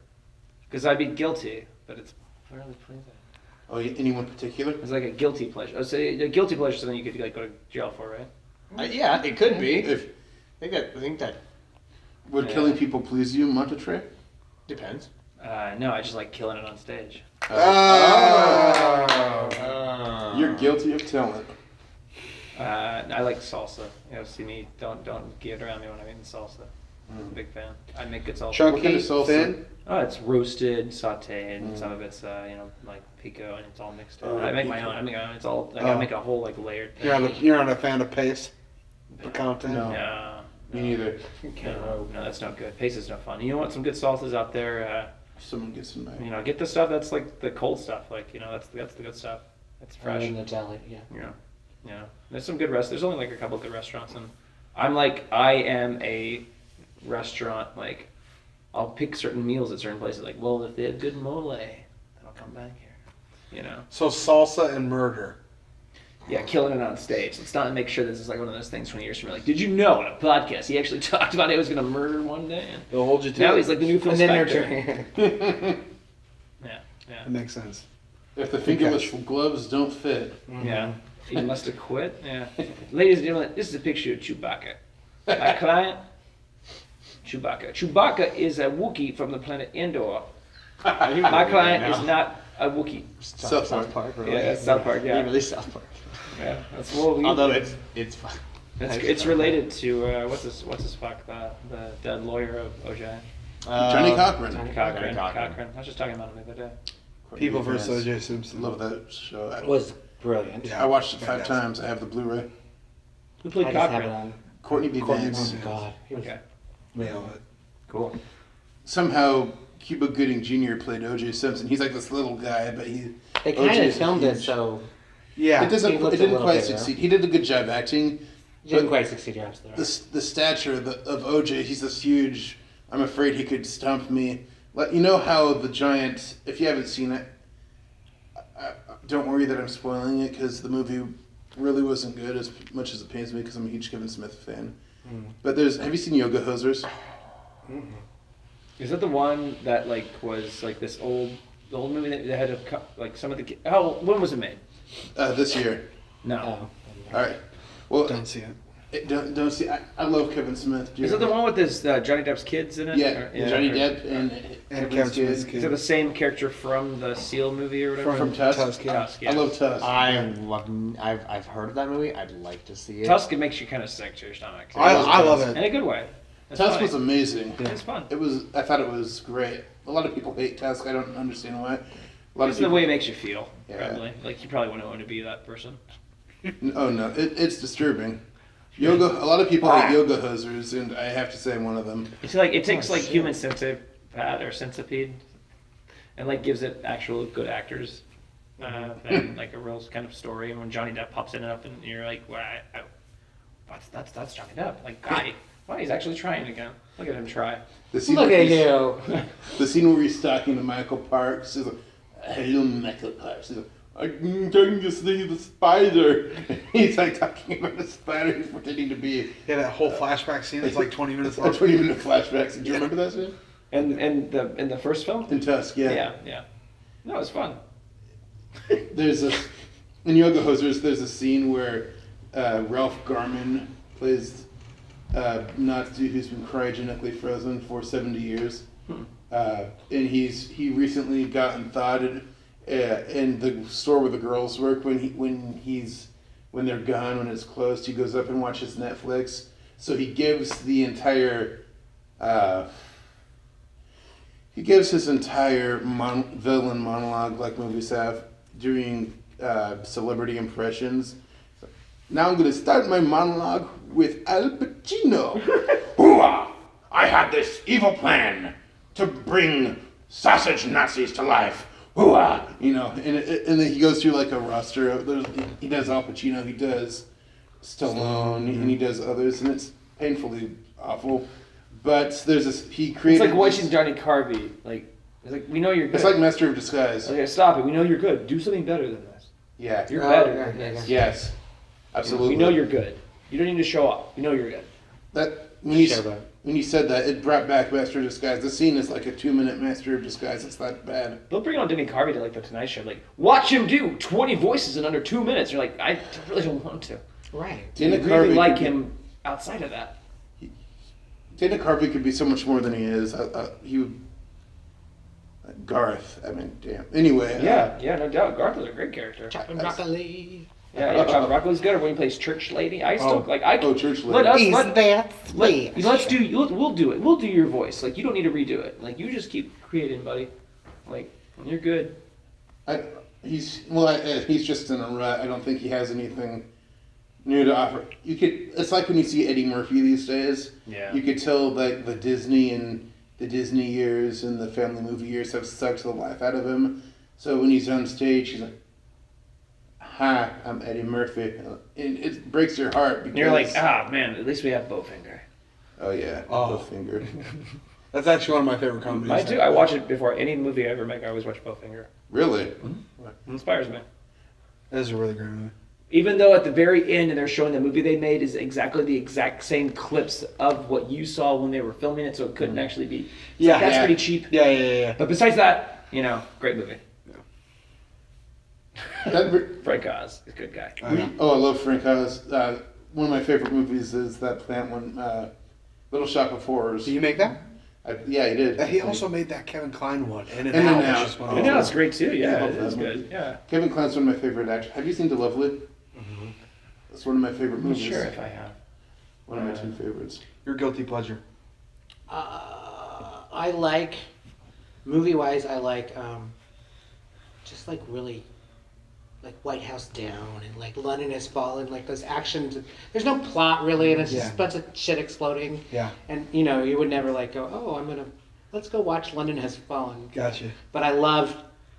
because I'd be guilty, but it's fairly pleasing. Oh, anyone particular? It's like a guilty pleasure. I'd say a guilty pleasure is something you could like go to jail for, right? Yeah, it could be. If I think that would killing people please you, Montetre? depends. No, I just like killing it on stage. You're guilty of talent. I like salsa. You know, see me, don't get around me when I'm eating salsa. I'm a big fan. I make good salsa. What Chunky, kind of salsa? thin. Oh, it's roasted, sauteed, and some of it's like pico, and it's all mixed in. I make my own. I make my own. It's all like I make a whole like layered thing. You're not a fan of paste? Picante? No. No, Me neither. no, that's not good. Paste is no fun. You know what? Some good salsas out there. Someone gets in my. Get the stuff that's like the cold stuff. Like that's the good stuff. It's fresh. In the deli, yeah. Yeah. There's some good There's only like a couple good restaurants, and I am a restaurant, like I'll pick certain meals at certain places, like, well, if they have good mole, then I'll come back here. So salsa and murder. Yeah, killing it on stage. Let's not make sure this is like one of those things 20 years from now. Like, did you know on a podcast he actually talked about he was going to murder one day? And They'll hold you to now it. he's like the new Phil And then Spector. they're Yeah. That makes sense. If the fingerless gloves don't fit. Yeah. He must have quit. Yeah. Ladies and gentlemen, this is a picture of Chewbacca. My client, Chewbacca. Chewbacca is a Wookiee from the planet Endor. My client is not a Wookiee. South Park. Really? Yeah, South Park. Yeah. Really South Park. Yeah. That's what we. Although it's fun. It's related to what's his fuck the dead lawyer of OJ. Johnny Cochran. Cochran. Cochran. I was just talking about him the other day. People vs. O.J. Simpson. Love that show. It was brilliant. Yeah. I watched it 5 times. I have the Blu-ray. Who played I just have it Cochran? on. Courtney B. Courtney Vance. B. Oh, God. He was Okay. Nail it. Cool. Somehow Cuba Gooding Jr. played O.J. Simpson. He's like this little guy, but They kind O.J. of is filmed it, huge. so Yeah. It doesn't. He It looked a didn't little quite bigger. succeed. He did a good job acting. he didn't quite succeed. You're absolutely right. The stature of OJ, he's this huge. I'm afraid he could stomp me. Like, you know how the giant. If you haven't seen it, don't worry that I'm spoiling it because the movie really wasn't good as much as it pains me because I'm a huge Kevin Smith fan. But have you seen Yoga Hosers? Is that the one that like was like this the old movie that had like some of the when was it made? This year. No. All right. Well, Don't see it. Don't see. I love Kevin Smith. Is it the one with this Johnny Depp's kids in it? Yeah, Johnny Depp and Kevin Smith's Smith's kids. Is it the same character from the Seal movie or whatever? From Tusk. Yeah. Tusk, yeah. I love Tusk. I've heard of that movie. I'd like to see it. Tusk, it makes you kind of sick to your stomach. I love it. In a good way. It's Tusk funny. was amazing. It's fun. I thought it was great. A lot of people hate Tusk. I don't understand why. A lot It's of people, the way it makes you feel, Yeah. probably. Like, you probably wouldn't want to be that person. Oh no, it's disturbing. A lot of people hate yoga hosers, and I have to say I'm one of them. It's like, it takes like human centipede or centipede and like gives it actual good actors and like a real kind of story. And when Johnny Depp pops in and you're like, well, that's Johnny Depp. Like, God, wow, he's actually trying again. Look at him try. Look at you. The scene where he's talking to Michael Parks. He's like, hello, Michael Parks. He's like, I'm going to see the spider. He's like talking about the spider. He's pretending to be. Yeah, that whole flashback scene is like 20 minutes long. A 20-minute flashback. Do you remember that scene? And in the first film? In Tusk, yeah. Yeah. No, it's fun. There's in Yoga Hosers. There's a scene where Ralph Garman plays Nazi who's been cryogenically frozen for 70 years, and he recently gotten thawed in the store where the girls work. When they're gone, when it's closed, he goes up and watches Netflix. So he gives the entire his entire villain monologue like movies have during celebrity impressions. Now I'm going to start my monologue with Al Pacino. Hooah! I had this evil plan to bring sausage Nazis to life. Hooah! You know, and then he goes through like a roster of, he does Al Pacino, he does Stallone, and he does others, and it's painfully awful. But there's this, he created... It's like watching Johnny Carvey. Like, it's like, we know you're good. It's like Master of Disguise. Okay, stop it. We know you're good. Do something better than this. Yeah. You're better than yeah, this. Yes. Absolutely. We know you're good. You don't need to show up. We know you're good. That when you said that, it brought back Master of Disguise. The scene is like a 2-minute Master of Disguise. It's that bad. They'll bring on Denny Carvey to like the Tonight Show. Like, watch him do 20 voices in under 2 minutes. You're like, I really don't want to. Right. Dana I really Carvey like could him outside of that. Dana Carvey could be so much more than he is. He would. Garth. I mean, damn. Anyway. Yeah, no doubt. Garth is a great character. Chopping broccoli. Yeah, John Broccoli's good. Or when he plays Church Lady, I still Church Lady. Let us Is that sweet? We'll do it. We'll do your voice. Like, you don't need to redo it. Like, you just keep creating, buddy. Like, you're good. He's just in a rut. I don't think he has anything new to offer. It's like when you see Eddie Murphy these days. Yeah. You could tell like the Disney years and the family movie years have sucked the life out of him. So when he's on stage, he's like, "Hi, I'm Eddie Murphy," and it breaks your heart because You're like, man, at least we have Bowfinger. oh yeah, Oh. Bowfinger. That's actually one of my favorite comedies. Mine too. I watch it before any movie I ever make. I always watch Bowfinger. Really? It inspires me. That is a really great movie. Even though at the very end and they're showing the movie they made is exactly the exact same clips of what you saw when they were filming it, so it couldn't actually be. Yeah, that's yeah. pretty cheap. Yeah. But besides that, great movie. That, Frank Oz is a good guy. Oh, I love Frank Oz. One of my favorite movies is that Plant One, Little Shop of Horrors. Did you make that? Yeah, he did. He also made that Kevin Klein one. In and In and Out. Out. Which is one I of know those. it's great too. Yeah, I it love is that good. movie. Yeah. Kevin Kline's one of my favorite actors. Have you seen The Lovely? Mm-hmm. That's one of my favorite I'm not movies. sure if I have. One of my two favorites. Your guilty pleasure. I like, movie-wise, I like, just like really, like White House Down and like London Has Fallen, like those actions. There's no plot really, and it's just a bunch of shit exploding. Yeah. And you would never like go, oh, let's go watch London Has Fallen. Gotcha. But I love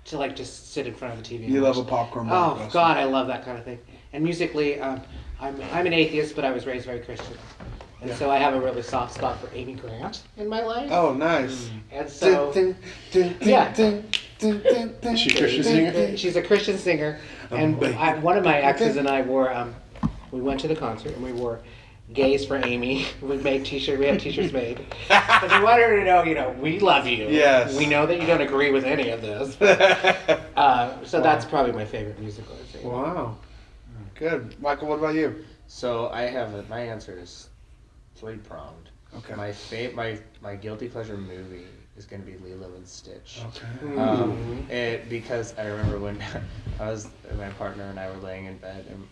to like just sit in front of the TV. And You watch love a popcorn Oh blockbuster. God, I love that kind of thing. And musically, I'm an atheist, but I was raised very Christian, and so I have a really soft spot for Amy Grant in my life. Oh, nice. And so yeah. Is she a Christian singer? She's a Christian singer, and one of my exes and I wore. We went to the concert and we wore Gays for Amy. We have t-shirts made. But we want her to know, we love you. Yes. We know that you don't agree with any of this. So that's probably my favorite musical I've seen. Wow. Good. Michael, what about you? So my answer is three-pronged. Okay. My guilty pleasure movie is going to be Lilo and Stitch. Okay. Because I remember when my partner and I were laying in bed and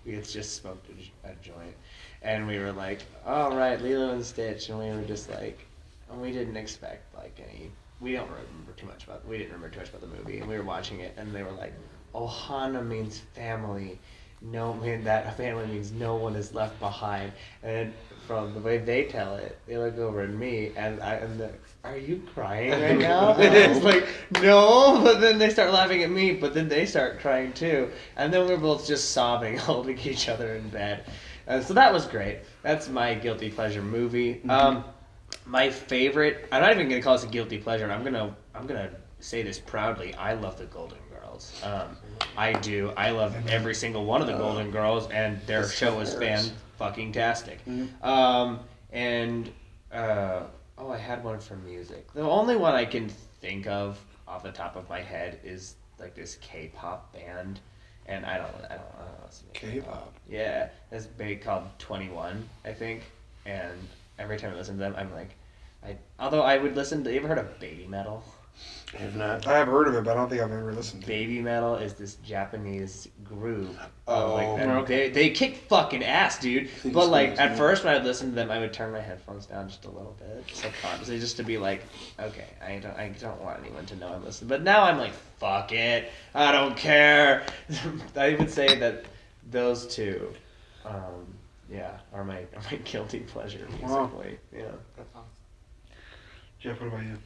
we had just smoked a joint, and we were like, "All right, Lilo and Stitch," and we were just like, we didn't expect we didn't remember too much about the movie, and we were watching it, and they were like, "Ohana means family. No, man, that family means no one is left behind." And from the way they tell it, they look over at me, and I'm like, "Are you crying right now?" And it's like, "No," but then they start laughing at me, but then they start crying too, and then we're both just sobbing, holding each other in bed. So that was great. That's my guilty pleasure movie. My favorite. I'm not even gonna call this a guilty pleasure. I'm gonna say this proudly. I love the Golden Girls. I do. I love every single one of the Golden Girls, and their show is fan-fucking-tastic. I had one for music. The only one I can think of off the top of my head is like this K-pop band, and I don't know what's the name. K-pop. Yeah, this band called 21, I think, and every time I listen to them, I'm like, although I would listen to. You ever heard of Baby Metal? I have not. I have heard of it, but I don't think I've ever listened to it. Baby Metal is this Japanese group. Oh, they kick fucking ass, dude. But like at first when I would listen to them, I would turn my headphones down just a little bit, subconsciously, just to be like, okay, I don't want anyone to know I'm listening. But now I'm like, fuck it, I don't care. I would say that those two, are my guilty pleasure musically. Wow. Yeah. That's awesome. Geoff, what about you?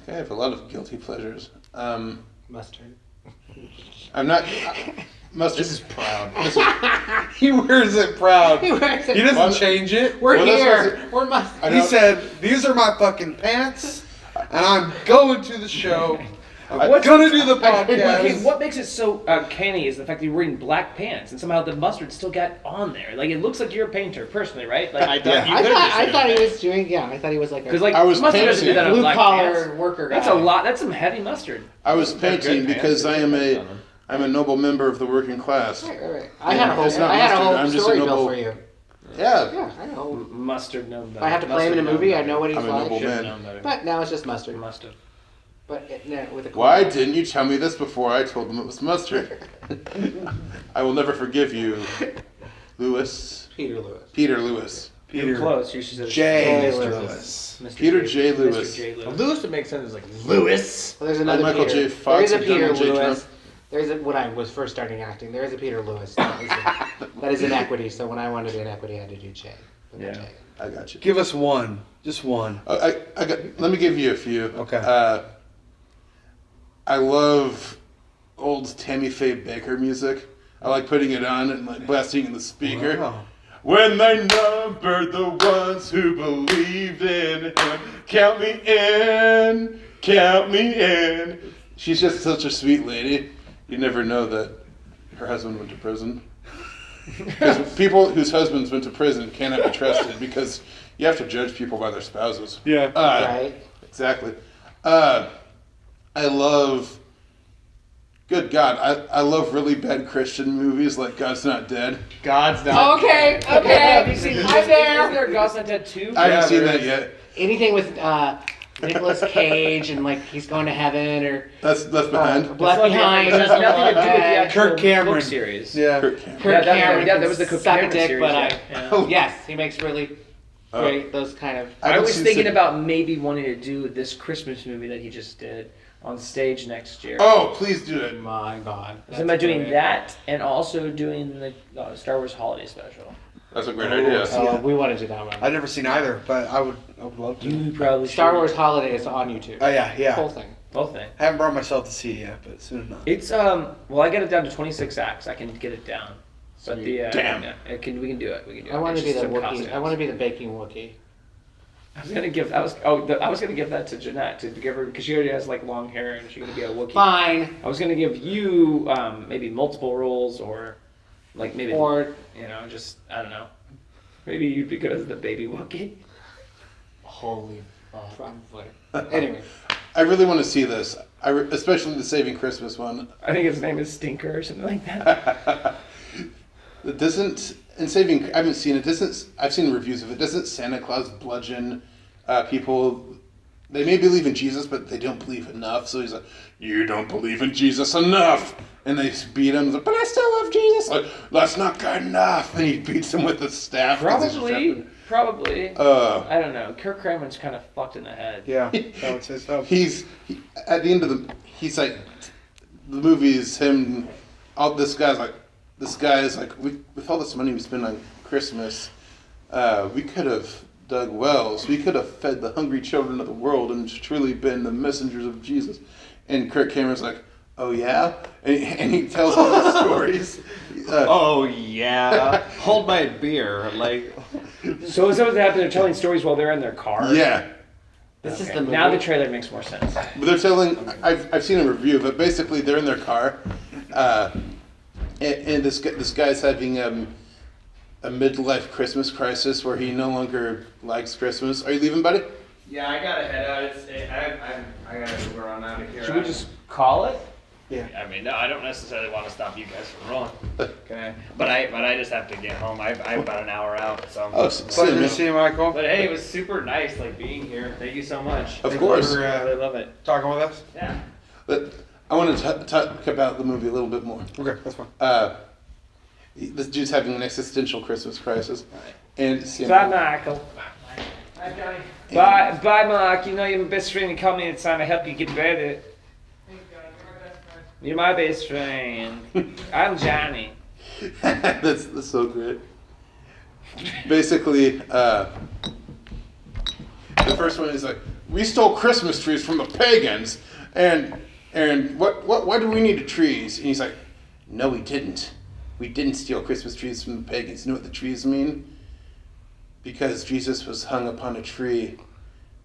I have a lot of guilty pleasures. Mustard. I'm not. Mustard. This is proud. He wears it proud. He wears it. He doesn't change it. We're Well, that's here. We're mustard. He said, "These are my fucking pants, and I'm going to the show. I'm gonna do the podcast." Okay, what makes it so canny is the fact that you're wearing black pants and somehow the mustard still got on there. Like, it looks like you're a painter, personally, right? Like, I thought I thought he was doing. Yeah, I thought he was like because like I was mustard doesn't do that on blue black collar pants. worker guy. That's a lot. That's some heavy mustard. I was painting because I'm a noble member of the working class. Right. I had a It's not whole mustard, I'm just a story noble- built for you. Yeah. Yeah, I know. Mustard, no. If I have to play him in a movie, I know what he's I'm a like. noble man. But now it's just mustard. Mustard. But with a Why didn't you tell me this before I told them it was mustard? I will never forgive you, Lewis. Peter Lewis. Peter Lewis. You're close. You should say J. J. Lewis. Mr. Peter J. Lewis. Mr. J. Lewis. Lewis would make sense as like Lewis. Well, there's another Michael Peter. J. Fox There is a and Peter Donald J. Lewis. Trump. There's when I was first starting acting, there is a Peter Lewis. That is in equity. So when I wanted to be in equity, I had to do J. Yeah. J. I got you. Give us one. Just one. Let me give you a few. Okay. I love old Tammy Faye Bakker music. I like putting it on and like blasting in the speaker. Wow. When they numbered the ones who believed in him, count me in, count me in. She's just such a sweet lady. You never know that her husband went to prison. Because people whose husbands went to prison cannot be trusted because you have to judge people by their spouses. Yeah. Right. Exactly. I love, good God, I love really bad Christian movies like God's Not Dead. God's not. Okay. Have you seen I'm Isn't there. there God's Not Dead 2? I haven't seen that yet. Anything with Nicolas Cage and like he's going to heaven or That's behind. Left Behind. It has nothing to do with the actual Kirk Cameron. book series. Yeah. Kirk Cameron. Kirk Cameron. That was the Kirk suck a Cameron dick, series. but Yeah. yes, he makes really great those kind of. I don't was see thinking some- about maybe wanting to do this Christmas movie that he just did on stage next year. Oh, please do it. My God. I was thinking about doing that and also doing the Star Wars Holiday Special. That's a great idea. Oh, we want to do that one. I've never seen either, but I would love to. You probably Star should. Wars Holiday is on YouTube. Oh yeah. Whole thing. Both thing. I haven't brought myself to see it yet, but soon enough. It's well, I got it down to 26 acts. I can get it down. But the Damn. yeah, we can do it. We can do it. I want to It's be just the some Wookiee. costumes. I want to be the baking Wookiee. I was gonna give that to Jeanette to give her because she already has like long hair and she's gonna be a Wookiee. Fine. I was gonna give you maybe multiple roles or Like maybe, Or just I don't know. Maybe you'd be good as the baby Wookiee. Holy fuck. probably. Anyway, I really want to see this. Especially the Saving Christmas one. I think his name is Stinker or something like that. It doesn't. In Saving, I haven't seen it. I've seen reviews of it. Doesn't Santa Claus bludgeon people? They may believe in Jesus, but they don't believe enough. So he's like, "You don't believe in Jesus enough," and they beat him. He's like, "But I still love Jesus." Like, that's not good enough. And he beats him with the staff. 'cause he's a shepherd. Probably. I don't know. Kirk Cameron's kind of fucked in the head. Yeah, that would say so. At the end of he's like, the movie is him. This guy's like, with all this money we spend on Christmas, we could have dug wells. We could have fed the hungry children of the world and truly been the messengers of Jesus. And Kirk Cameron's like, oh yeah? And he tells all the stories. Oh yeah. Hold my beer. Like. So is that what happened? They're telling stories while they're in their car? Yeah. This is the movie. Now the trailer makes more sense. But they're telling, I've seen a review of it. Basically, they're in their car, and this guy's having a midlife Christmas crisis where he no longer likes Christmas. Are you leaving, buddy? Yeah, I gotta head out. I gotta Uber on out of here. Should we just call it? Yeah. I mean, no, I don't necessarily want to stop you guys from rolling. Okay, but I just have to get home. I have about an hour out, so. Oh, Pleasure to see you, Michael. But hey, it was super nice, like being here. Thank you so much. Of course. For, I really love it. talking with us. Yeah. But I want to talk about the movie a little bit more. Okay, that's fine. This dude's having an existential Christmas crisis. And Bye, Michael. Hi, Johnny. Bye, Mark. You know you're my best friend. You call me anytime to help you get better. You're my best friend. I'm Johnny. that's so great. Basically, the first one is like, we stole Christmas trees from the pagans, and why do we need trees? And he's like, no, we didn't. We didn't steal Christmas trees from the pagans. You know what the trees mean? Because Jesus was hung upon a tree.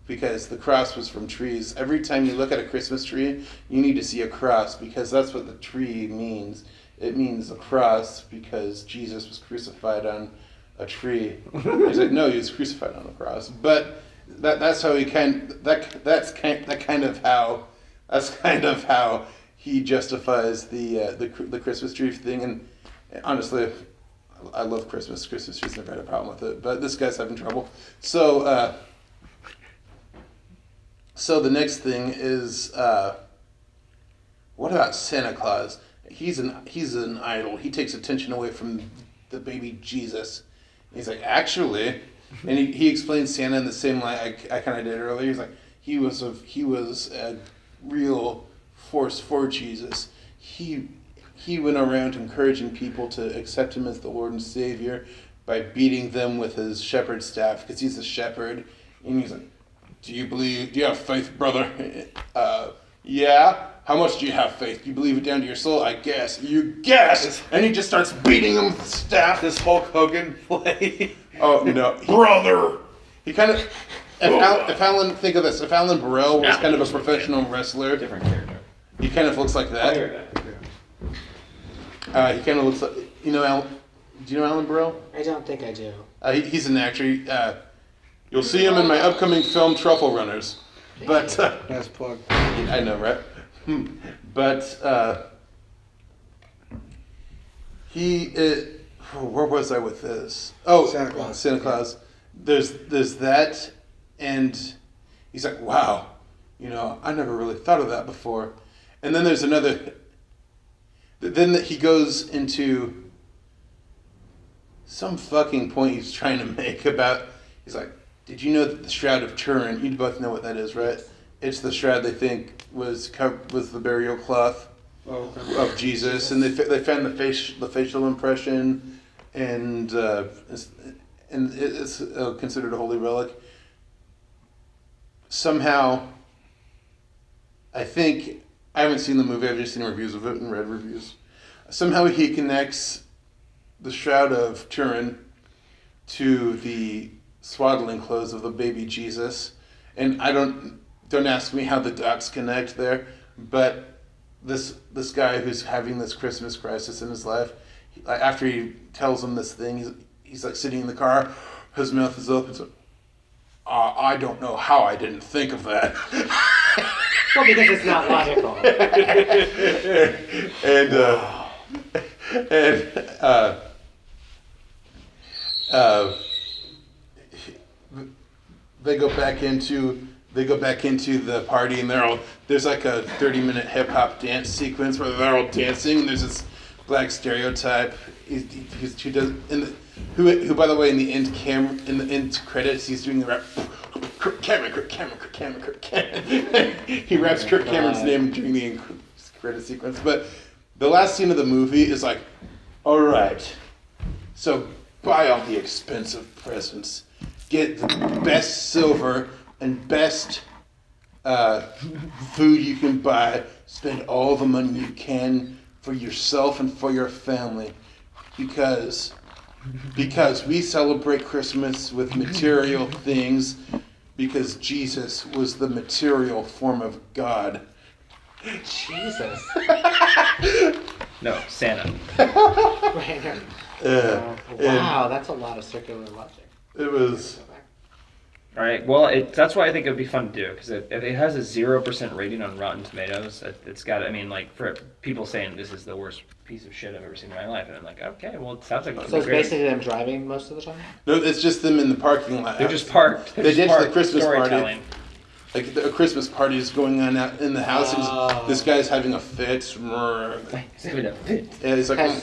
Because the cross was from trees. Every time you look at a Christmas tree, you need to see a cross, because that's what the tree means. It means a cross because Jesus was crucified on a tree. He's like, no, he was crucified on a cross. But that's how he that's kind of how he justifies the Christmas tree thing. And honestly, I love Christmas. Christmas trees, never had a problem with it. But this guy's having trouble. So the next thing is, what about Santa Claus? He's an idol. He takes attention away from the baby Jesus. He's like, actually, and he explains Santa in the same light I kind of did earlier. He's like, he was a real force for Jesus. He went around encouraging people to accept him as the Lord and Savior by beating them with his shepherd staff, because he's a shepherd. And he's like, do you have faith, brother? Yeah. How much do you have faith? Do you believe it down to your soul? I guess. You guess! And he just starts beating him with the staff. This Hulk Hogan play. Oh, no. Brother! He kind of... If Alan, think of this. If Alan Burrell was kind of a professional wrestler... Different character. He kind of looks like that. He kind of looks like... do you know Alan Burrell? I don't think I do. He's an actor. You'll see him in my upcoming film, Truffle Runners. But... Nice plug. I know, right? But where was I with this? Oh, Santa Claus. Santa Claus. There's that, and he's like, wow, I never really thought of that before. And then there's another. Then he goes into some fucking point he's trying to make about. He's like, did you know that the Shroud of Turin? You both know what that is, right? It's the shroud they think was the burial cloth of Jesus, and they found the facial impression, and it's considered a holy relic. Somehow, I think I haven't seen the movie. I've just seen reviews of it and read reviews. Somehow he connects the Shroud of Turin to the swaddling clothes of the baby Jesus, and Don't ask me how the dots connect there, but this guy who's having this Christmas crisis in his life, after he tells him this thing, he's like sitting in the car, his mouth is open. So, I don't know how I didn't think of that. Well, because it's not logical. They go back into the party, and there's like a 30-minute hip hop dance sequence where they're all dancing, and there's this black stereotype who by the way in the end credits he's doing the rap. Kirk Cameron. He raps Kirk Cameron's name during the end credit sequence. But the last scene of the movie is like, all right, so buy all the expensive presents, get the best silver and best food you can buy, spend all the money you can for yourself and for your family, because we celebrate Christmas with material things, because Jesus was the material form of God. Jesus. No, Santa. Wow, that's a lot of circular logic. It was. All right. Well, that's why I think it would be fun to do, because if it has a 0% rating on Rotten Tomatoes, it's got. I mean, like for people saying this is the worst piece of shit I've ever seen in my life, and I'm like, okay, well, it sounds like. So it's basically them driving most of the time. No, it's just them in the parking lot. They're just parked. They did the Christmas party. Like a Christmas party is going on out in the house, and this guy's having a fit. He's having a fit. Yeah, he's like,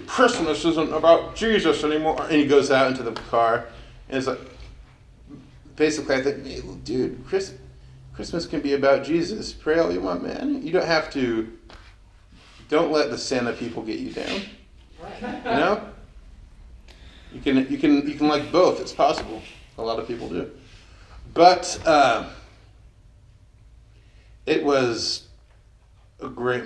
Christmas isn't about Jesus anymore, and he goes out into the car, and it's like. Basically, I think, hey, dude, Christmas can be about Jesus. Pray all you want, man. You don't have to. Don't let the Santa people get you down. You know. You can like both. It's possible. A lot of people do. But it was a great.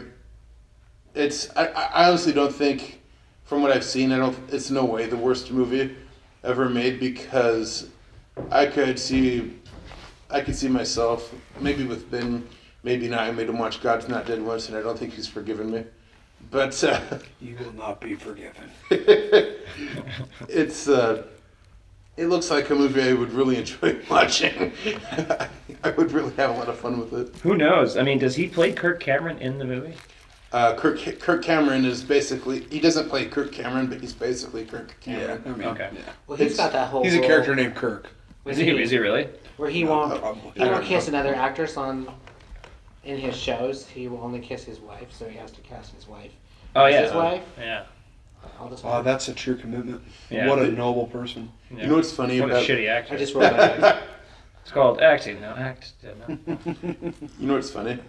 I honestly don't think, from what I've seen, it's no way the worst movie ever made, because. I could see myself, maybe with Ben, maybe not. I made him watch God's Not Dead once, and I don't think he's forgiven me. But you will not be forgiven. It looks like a movie I would really enjoy watching. I would really have a lot of fun with it. Who knows? I mean, does he play Kirk Cameron in the movie? Kirk Cameron is basically, he doesn't play Kirk Cameron, but he's basically Kirk Cameron. Yeah, I mean, okay. Yeah. Well, he's got that whole. He's a character named Kirk. Is he really? Where he won't kiss another actress in his shows. He will only kiss his wife, so he has to cast his wife. Oh yeah. His wife. Yeah. Oh, that's a true commitment. Yeah. What a noble person. Yeah. You know what's funny what about? A shitty actor. I just wrote that. It's called acting. No, act. No. You know what's funny?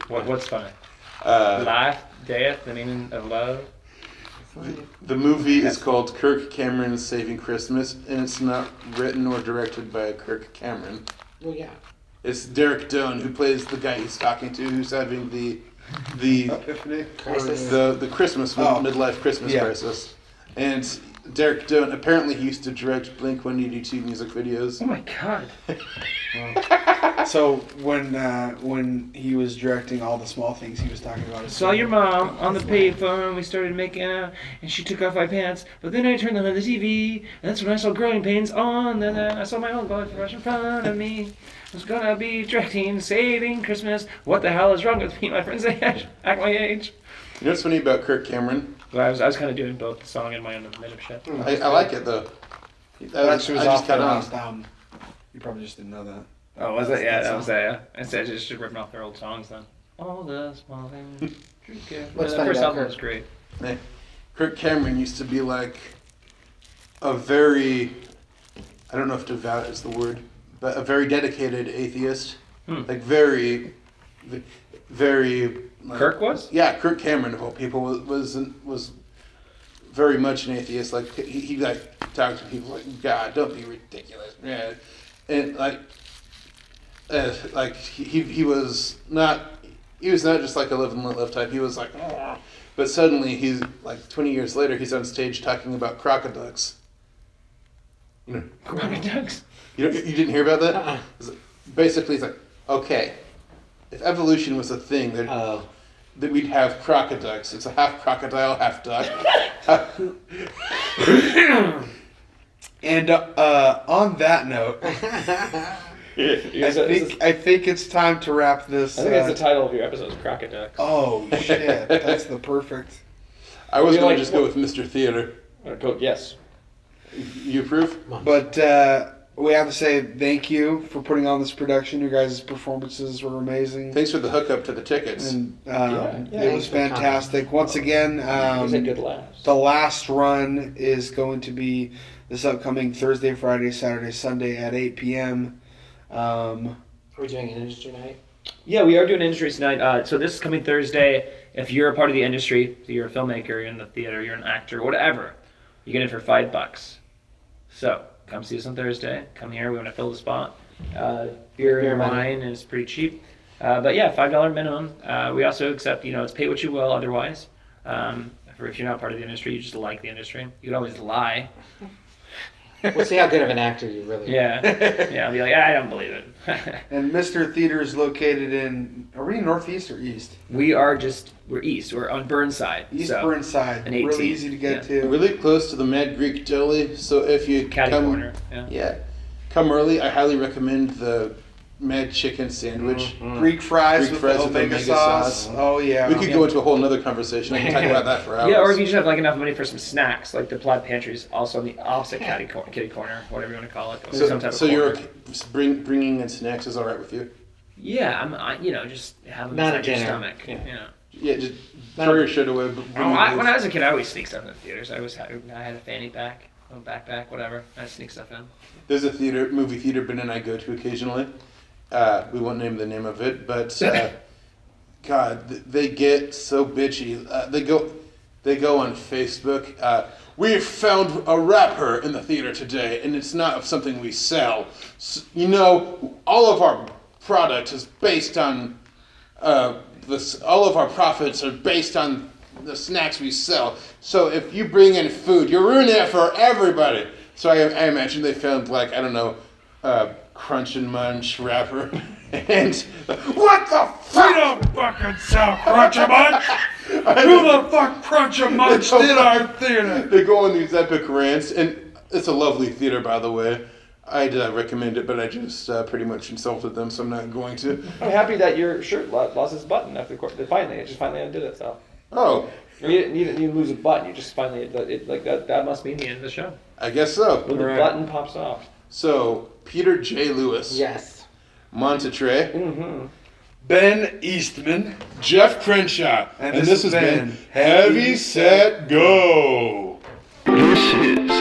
What's funny? Life, death, the meaning of love. The movie is called Kirk Cameron's Saving Christmas, and it's not written or directed by Kirk Cameron. Well, yeah. It's Derek Doan, who plays the guy he's talking to, who's having the Epiphany? Crisis. the Christmas midlife Christmas crisis. And Derek Doan, apparently he used to direct Blink-182 music videos. Oh my god. So when he was directing All the Small Things, he was talking about his Saw your mom on the payphone. We started making out, and she took off my pants. But then I turned on the TV, and that's when I saw Growing Pains on. Then I saw my own blood rush in front of me. I was gonna be directing Saving Christmas. What the hell is wrong with me? My friends say I act my age. You know what's funny about Kirk Cameron? Well, I was kind of doing both the song and my own made-up shit. I like it though. That actually was I off just their got on. last album. You probably just didn't know that. Oh, was it? Yeah, that was that. Yeah. I said just ripping off their old songs then. All the small things. What's the funny first about album Kirk? was great. Hey, Kirk Cameron used to be like a very, I don't know if devout is the word, but a very dedicated atheist. Like very. Like, Kirk was? Yeah, Kirk Cameron of all people was very much an atheist. Like he like talked to people like, God, don't be ridiculous, man. And he was not just like a live and let live type. He was like, oh. But suddenly he's like 20 years later, he's on stage talking about crocoducks. You know, Crocoducks? You didn't hear about that? Basically, it's like, okay, if evolution was a thing, that we'd have crocoducks. It's a half crocodile, half duck. And on that note, I think it's time to wrap this. I think that's the title of your episode, is Crocoducks. Oh shit, that's the perfect. I was going to just go with Mr. Theater. Yes. You approve? But we have to say thank you for putting on this production. Your guys' performances were amazing. Thanks for the hookup to the tickets. And it was fantastic. Once again, It was a good laugh. the last run is going to be this upcoming Thursday, Friday, Saturday, Sunday at 8 p.m. Are we doing an industry night? Yeah, we are doing industry tonight. So this is coming Thursday. If you're a part of the industry, so you're a filmmaker, you're in the theater, you're an actor, whatever, you get it for $5. So come see us on Thursday. Come here. We want to fill the spot. Beer and wine is pretty cheap. But yeah, $5 minimum. We also accept, it's pay what you will otherwise. If you're not part of the industry, you just like the industry. You can always lie. We'll see how good of an actor you really are. Yeah. I'll be like, I don't believe it. And Mr. Theater is located in, are we northeast or east? We're east. We're on Burnside. East so, Burnside. an 18, Really easy to get to. Really close to the Mad Greek Deli, so if you Catty come, corner. come early, I highly recommend the Mad Chicken Sandwich. Greek fries with the the omega sauce. Oh yeah. We could go into a whole nother conversation. I can talk about that for hours. Yeah, or if you just have enough money for some snacks, like the Plaid Pantry is also on the opposite kitty corner, whatever you want to call it. Some type of you're corner. bringing in snacks is all right with you? Yeah, just have them Not inside a your dinner. stomach. Yeah. Yeah, just throw your shit away. When I was a kid, I always sneak stuff in the theaters. I had a fanny pack, a backpack, whatever. I'd sneak stuff in. There's a movie theater Ben and I go to occasionally. We won't name the name of it, but God, they get so bitchy. They go on Facebook. We've found a rapper in the theater today, and it's not something we sell. So, all of our product is based on all of our profits are based on the snacks we sell. So if you bring in food, you're ruining it for everybody. So I imagine they found Crunch and Munch rapper, and what the fuck? We don't fucking sell Crunch and Munch! Who the fuck Crunch and Munch did our theater? They go on these epic rants, and it's a lovely theater, by the way. I'd recommend it, but I just pretty much insulted them, so I'm not going to. I'm happy that your shirt lost its button after it just finally undid itself. Oh. You didn't lose a button. You just finally that must mean the end of the show. I guess so. When the button pops off. So Peter J. Lewis. Yes. Montetre. Mm-hmm. Ben Eastman. Geoff Crenshaw. And this has been Heavy Set Go. This is